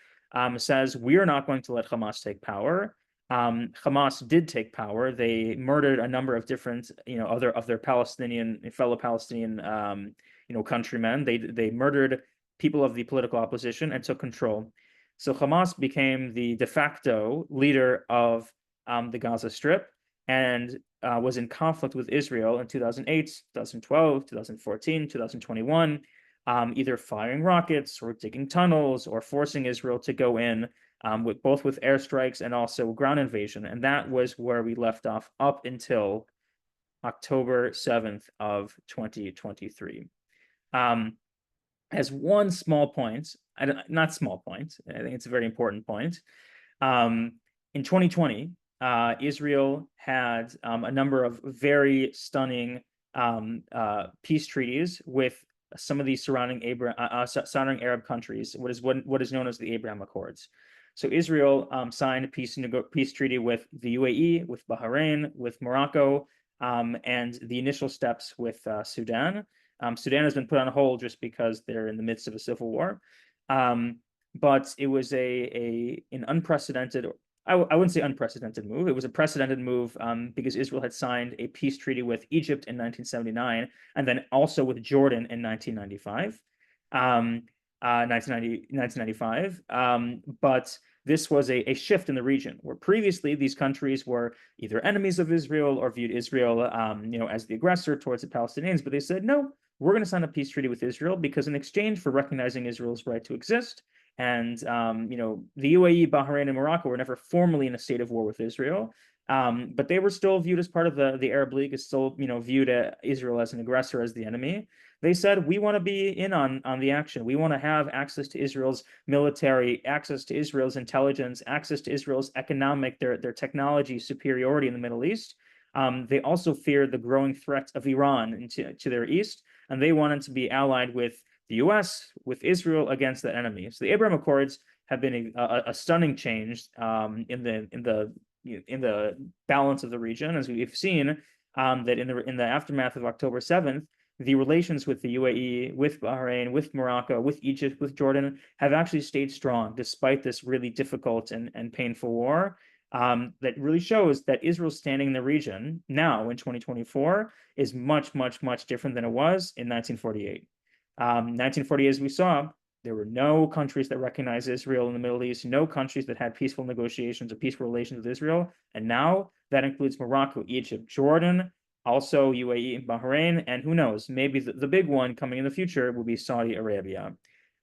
says, we are not going to let Hamas take power. Hamas did take power. They murdered a number of different, other of their fellow Palestinian, countrymen. They murdered people of the political opposition and took control. So Hamas became the de facto leader of the Gaza Strip and was in conflict with Israel in 2008, 2012, 2014, 2021, either firing rockets or digging tunnels or forcing Israel to go in with airstrikes and also ground invasion. And that was where we left off up until October 7th of 2023. As one small point, not small point, I think it's a very important point. In 2020, Israel had a number of very stunning peace treaties with some of the surrounding Arab countries, what is known as the Abraham Accords. So Israel signed a peace treaty with the UAE, with Bahrain, with Morocco, and the initial steps with Sudan. Sudan has been put on hold just because they're in the midst of a civil war. But it was an unprecedented, I wouldn't say unprecedented move. It was a precedented move because Israel had signed a peace treaty with Egypt in 1979 and then also with Jordan in 1995. 1995. But this was a shift in the region where previously these countries were either enemies of Israel or viewed Israel as the aggressor towards the Palestinians. But they said, no, we're going to sign a peace treaty with Israel because in exchange for recognizing Israel's right to exist, and the UAE, Bahrain, and Morocco were never formally in a state of war with Israel, but they were still viewed as part of the Arab League, is still viewed Israel as an aggressor, as the enemy. They said, we want to be in on the action. We want to have access to Israel's military, access to Israel's intelligence, access to Israel's economic, their technology superiority in the Middle East. They also feared the growing threat of Iran to their east, and they wanted to be allied with the US, with Israel against that enemy. So the Abraham Accords have been a stunning change in the in the balance of the region, as we've seen, that in the aftermath of October 7th, the relations with the UAE, with Bahrain, with Morocco, with Egypt, with Jordan have actually stayed strong despite this really difficult and painful war. That really shows that Israel's standing in the region now in 2024 is much, much, much different than it was in 1948. 1948, as we saw, there were no countries that recognized Israel in the Middle East, no countries that had peaceful negotiations or peaceful relations with Israel. And now that includes Morocco, Egypt, Jordan, also UAE and Bahrain, and who knows, maybe the big one coming in the future will be Saudi Arabia.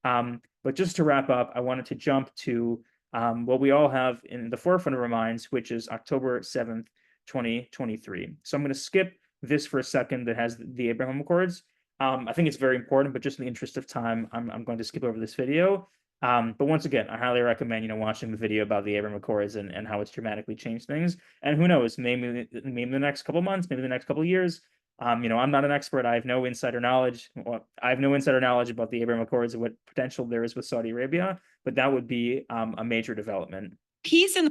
But just to wrap up, I wanted to jump to what we all have in the forefront of our minds, which is October 7th, 2023. So I'm going to skip this for a second that has the Abraham Accords. I think it's very important, but just in the interest of time, I'm going to skip over this video. But once again, I highly recommend, watching the video about the Abraham Accords and how it's dramatically changed things. And who knows, maybe the next couple months, maybe the next couple of years. I'm not an expert. I have no insider knowledge. Well, I have no insider knowledge about the Abraham Accords and what potential there is with Saudi Arabia, but that would be a major development. Peace and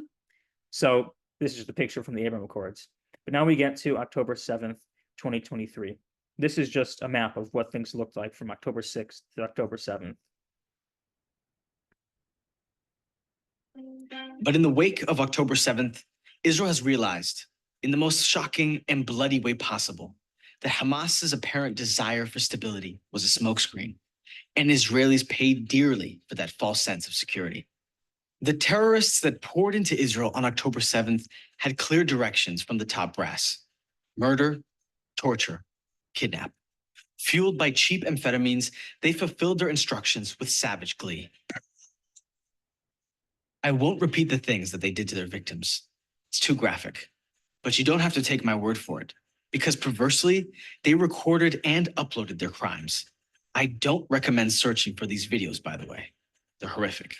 So this is just a picture from the Abraham Accords. But now we get to October 7th, 2023. This is just a map of what things looked like from October 6th to October 7th. But in the wake of October 7th, Israel has realized, in the most shocking and bloody way possible, that Hamas's apparent desire for stability was a smokescreen, and Israelis paid dearly for that false sense of security. The terrorists that poured into Israel on October 7th had clear directions from the top brass: murder, torture, kidnap. Fueled by cheap amphetamines, they fulfilled their instructions with savage glee. I won't repeat the things that they did to their victims. It's too graphic. But you don't have to take my word for it, because perversely, they recorded and uploaded their crimes. I don't recommend searching for these videos, by the way. They're horrific.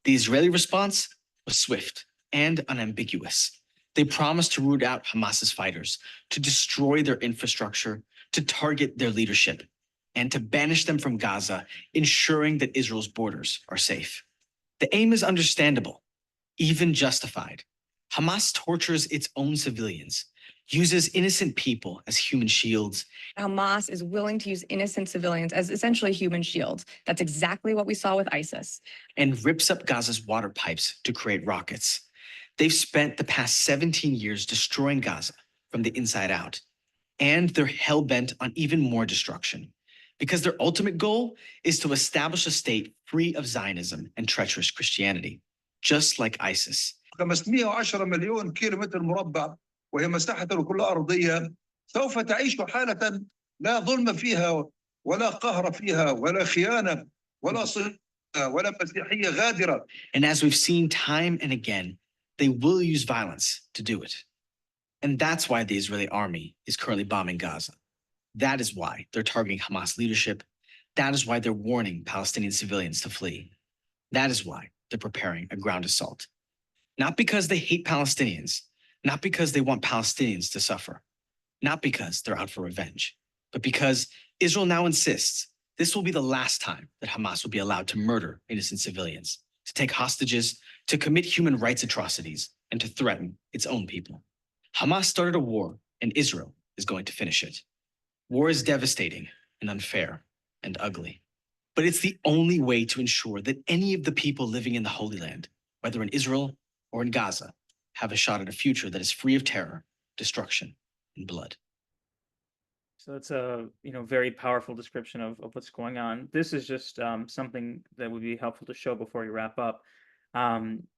The Israeli response was swift and unambiguous. They promised to root out Hamas's fighters, to destroy their infrastructure, to target their leadership, and to banish them from Gaza, ensuring that Israel's borders are safe. The aim is understandable, even justified. Hamas tortures its own civilians, uses innocent people as human shields. Hamas is willing to use innocent civilians as essentially human shields. That's exactly what we saw with ISIS. And rips up Gaza's water pipes to create rockets. They've spent the past 17 years destroying Gaza from the inside out. And they're hell-bent on even more destruction, because their ultimate goal is to establish a state free of Zionism and treacherous Christianity, just like ISIS. 510 مليون كيلومتر مربع وهي مساحة كلها أرضية سوف تعيش حالة لا ظلم فيها ولا قهر فيها ولا خيانة ولا صلة ولا مسيحية غادرة. And as we've seen time and again, they will use violence to do it. And that's why the Israeli army is currently bombing Gaza. That is why they're targeting Hamas leadership. That is why they're warning Palestinian civilians to flee. That is why they're preparing a ground assault. Not because they hate Palestinians, not because they want Palestinians to suffer, not because they're out for revenge, but because Israel now insists this will be the last time that Hamas will be allowed to murder innocent civilians, to take hostages, to commit human rights atrocities, and to threaten its own people. Hamas started a war, and Israel is going to finish it. War is devastating and unfair and ugly, but it's the only way to ensure that any of the people living in the Holy Land, whether in Israel or in Gaza, have a shot at a future that is free of terror, destruction, and blood. So it's a very powerful description of what's going on. This is just something that would be helpful to show before we wrap up.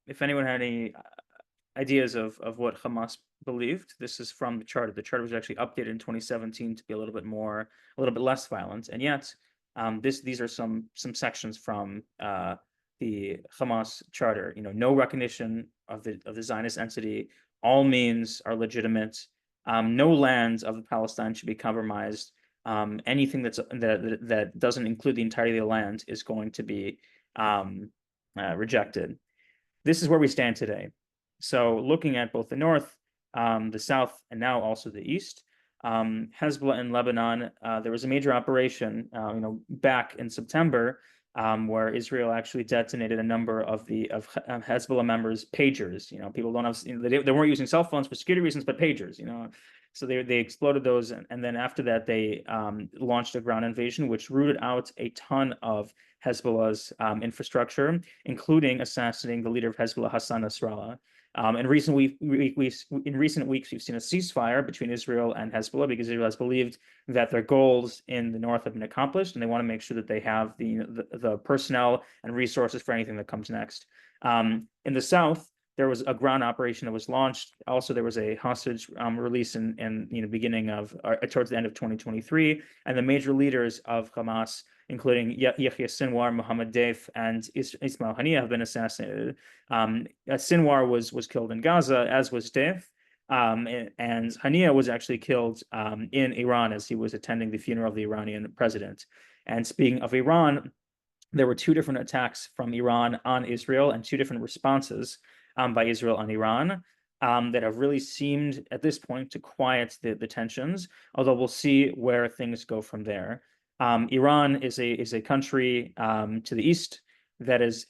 If anyone had any ideas of what Hamas believed, this is from the charter. The charter was actually updated in 2017 to be a little bit less violent, and yet these are some sections from the Hamas charter. No recognition of the Zionist entity. All means are legitimate. No lands of Palestine should be compromised. Anything that doesn't include the entirety of the land is going to be rejected. This is where we stand today. So looking at both the north, the south, and now also the east, Hezbollah in Lebanon, there was a major operation, back in September where Israel actually detonated a number of Hezbollah members' pagers. You know, people don't have, they weren't using cell phones for security reasons, but pagers. You know, so they exploded those, and then after that they launched a ground invasion, which rooted out a ton of Hezbollah's infrastructure, including assassinating the leader of Hezbollah, Hassan Nasrallah. In recent weeks, we've seen a ceasefire between Israel and Hezbollah because Israel has believed that their goals in the north have been accomplished, and they want to make sure that they have the personnel and resources for anything that comes next. In the south, there was a ground operation that was launched. Also, there was a hostage release in beginning of towards the end of 2023, and the major leaders of Hamas, including Yahya Sinwar, Mohammed Deif, and Ismail Haniyeh, have been assassinated. Sinwar was killed in Gaza, as was Deif. And Haniyeh was actually killed in Iran as he was attending the funeral of the Iranian president. And speaking of Iran, there were two different attacks from Iran on Israel and two different responses by Israel on Iran that have really seemed at this point to quiet the tensions, although we'll see where things go from there. Iran is a country to the east that is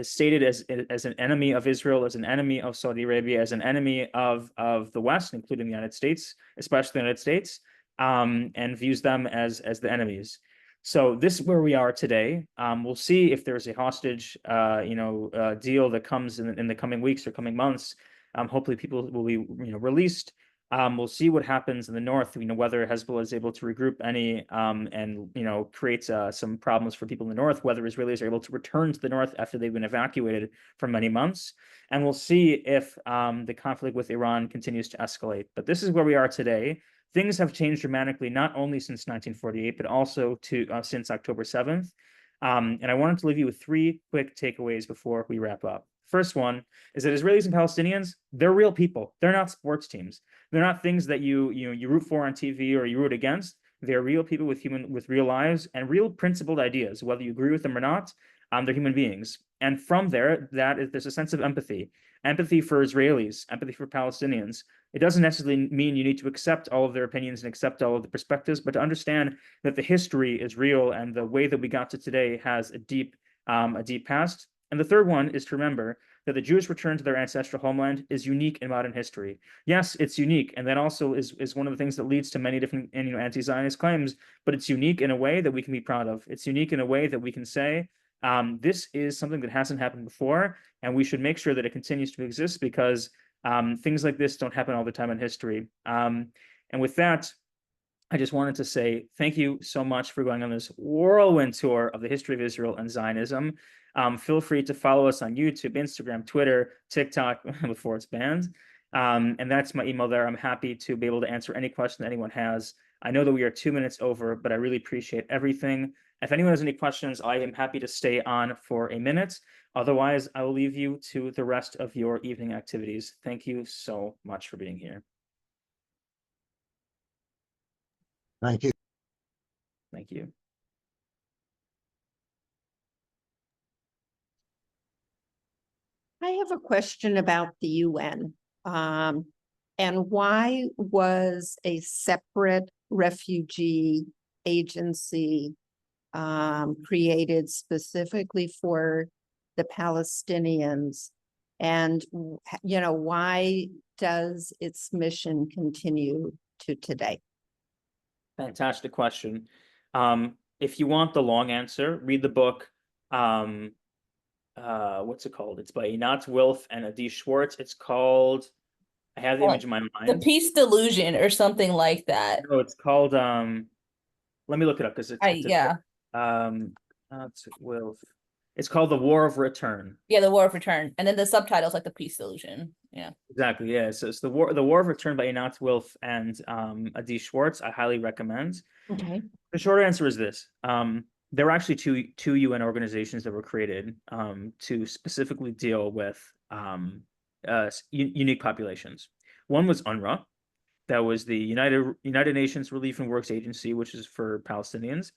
stated as an enemy of Israel, as an enemy of Saudi Arabia, as an enemy of the West, including the United States, especially the United States, and views them as the enemies. So this is where we are today. We'll see if there's a hostage, deal that comes in the coming weeks or coming months. Hopefully, people will be released. We'll see what happens in the north. Whether Hezbollah is able to regroup any and creates some problems for people in the north. Whether Israelis are able to return to the north after they've been evacuated for many months, and we'll see if the conflict with Iran continues to escalate. But this is where we are today. Things have changed dramatically, not only since 1948, but also since October 7th. And I wanted to leave you with three quick takeaways before we wrap up. First one is that Israelis and Palestinians, they're real people. They're not sports teams. They're not things that you root for on TV or you root against. They're real people with real lives and real principled ideas, whether you agree with them or not. They're human beings. And from there's a sense of empathy for Israelis, empathy for Palestinians. It doesn't necessarily mean you need to accept all of their opinions and accept all of the perspectives, but to understand that the history is real and the way that we got to today has a deep past. And the third one is to remember that the Jewish return to their ancestral homeland is unique in modern history. Yes, it's unique, and that also is one of the things that leads to many different anti-Zionist claims, but it's unique in a way that we can be proud of. It's unique in a way that we can say, this is something that hasn't happened before, and we should make sure that it continues to exist because things like this don't happen all the time in history. And with that, I just wanted to say thank you so much for going on this whirlwind tour of the history of Israel and Zionism. Feel free to follow us on YouTube, Instagram, Twitter, TikTok before it's banned. And that's my email there. I'm happy to be able to answer any question that anyone has. I know that we are 2 minutes over, but I really appreciate everything. If anyone has any questions, I am happy to stay on for a minute. Otherwise, I will leave you to the rest of your evening activities. Thank you so much for being here. Thank you. Thank you. I have a question about the UN. And why was a separate refugee agency created specifically for the Palestinians? And, why does its mission continue to today? Fantastic question. If you want the long answer, read the book. What's it called? It's by Einat Wilf and Adi Schwartz. It's called, I have the image in my mind. The Peace Delusion or something like that. No, it's called, let me look it up because yeah. Einat Wilf. It's called The War of Return. Yeah, The War of Return. And then the subtitle's like The Peace Delusion. Yeah. Exactly, yeah. So it's The War of Return by Einat Wilf and Adi Schwartz. I highly recommend. Okay. The short answer is this. There were actually two UN organizations that were created to specifically deal with unique populations. One was UNRWA, that was the United Nations Relief and Works Agency, which is for Palestinians.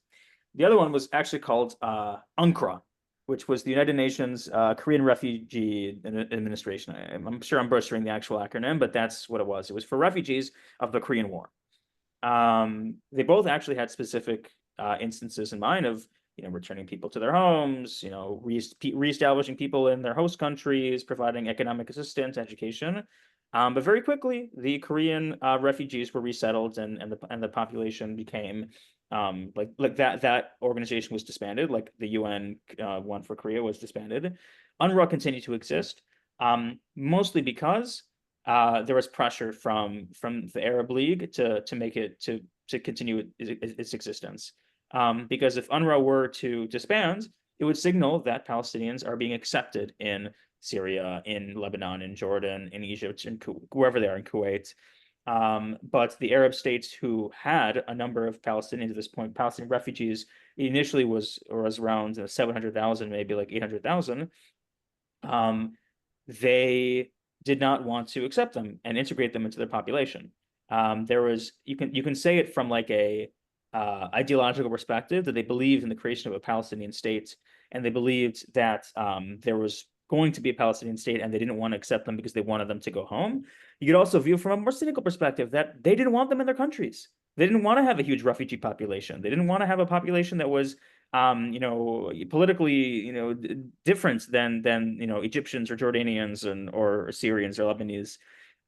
The other one was actually called UNCRA, which was the United Nations Korean Refugee Administration. I'm sure I'm butchering the actual acronym, but that's what it was. It was for refugees of the Korean War. They both actually had specific instances in mind of returning people to their homes, reestablishing people in their host countries, providing economic assistance, education. But very quickly, the Korean refugees were resettled, and the population became like that organization was disbanded, like the UN one for Korea was disbanded. UNRWA continued to exist, mostly because there was pressure from the Arab League to make it to continue its existence. Because if UNRWA were to disband, it would signal that Palestinians are being accepted in Syria, in Lebanon, in Jordan, in Egypt, in wherever they are, in Kuwait. But the Arab states who had a number of Palestinians at this point, Palestinian refugees, initially was around 700,000, maybe like 800,000. They did not want to accept them and integrate them into their population. There was you can say it from like a ideological perspective that they believed in the creation of a Palestinian state, and they believed that there was going to be a Palestinian state, and they didn't want to accept them because they wanted them to go home. You could also view from a more cynical perspective that they didn't want them in their countries. They didn't want to have a huge refugee population. They didn't want to have a population that was politically, different than Egyptians or Jordanians or Syrians or Lebanese.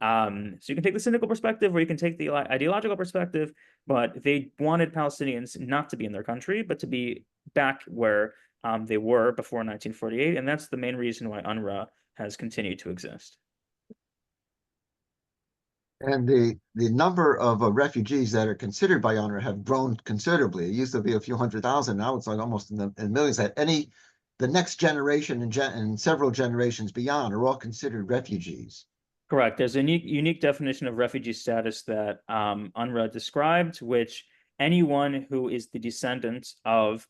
So you can take the cynical perspective, or you can take the ideological perspective, but they wanted Palestinians not to be in their country, but to be back where they were before 1948, and that's the main reason why UNRWA has continued to exist. And the number of refugees that are considered by UNRWA have grown considerably. It used to be a few 100,000. Now it's like almost in millions. The next generation and several generations beyond are all considered refugees. Correct. There's a unique definition of refugee status that UNRWA described, which anyone who is the descendant of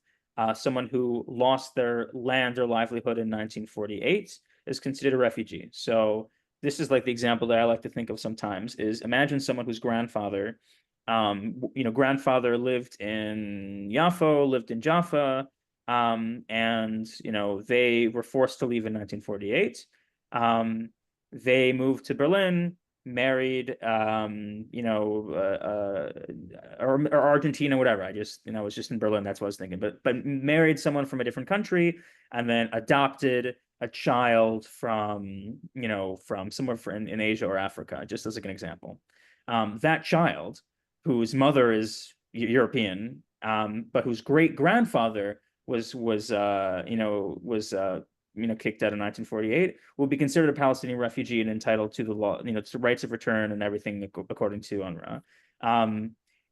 someone who lost their land or livelihood in 1948 is considered a refugee. So this is like the example that I like to think of sometimes is imagine someone whose grandfather, grandfather lived in Yaffo, lived in Jaffa, and they were forced to leave in 1948. They moved to Berlin, married, or Argentina, whatever. I just, was just in Berlin. That's what I was thinking. But married someone from a different country, and then adopted a child from somewhere in Asia or Africa, just as like an example. That child, whose mother is European, but whose great grandfather was kicked out in 1948, will be considered a Palestinian refugee and entitled to the law, to rights of return and everything according to UNRWA.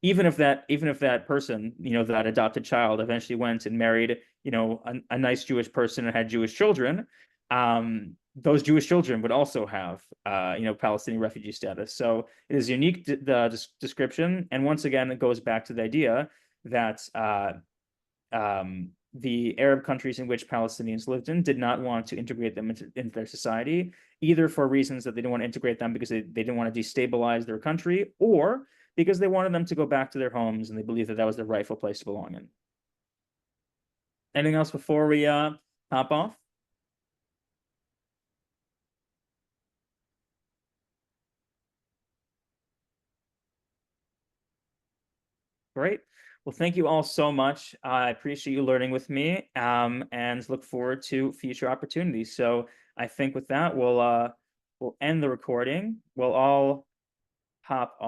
Even if that person, that adopted child, eventually went and married, a nice Jewish person and had Jewish children, those Jewish children would also have, Palestinian refugee status. So it is a unique description, and once again, it goes back to the idea that the Arab countries in which Palestinians lived in did not want to integrate them into their society, either for reasons that they didn't want to integrate them because they didn't want to destabilize their country, or because they wanted them to go back to their homes and they believed that that was their rightful place to belong in. Anything else before we hop off? Great. Well, thank you all so much. I appreciate you learning with me, and look forward to future opportunities. So I think with that, we'll end the recording. We'll all hop off.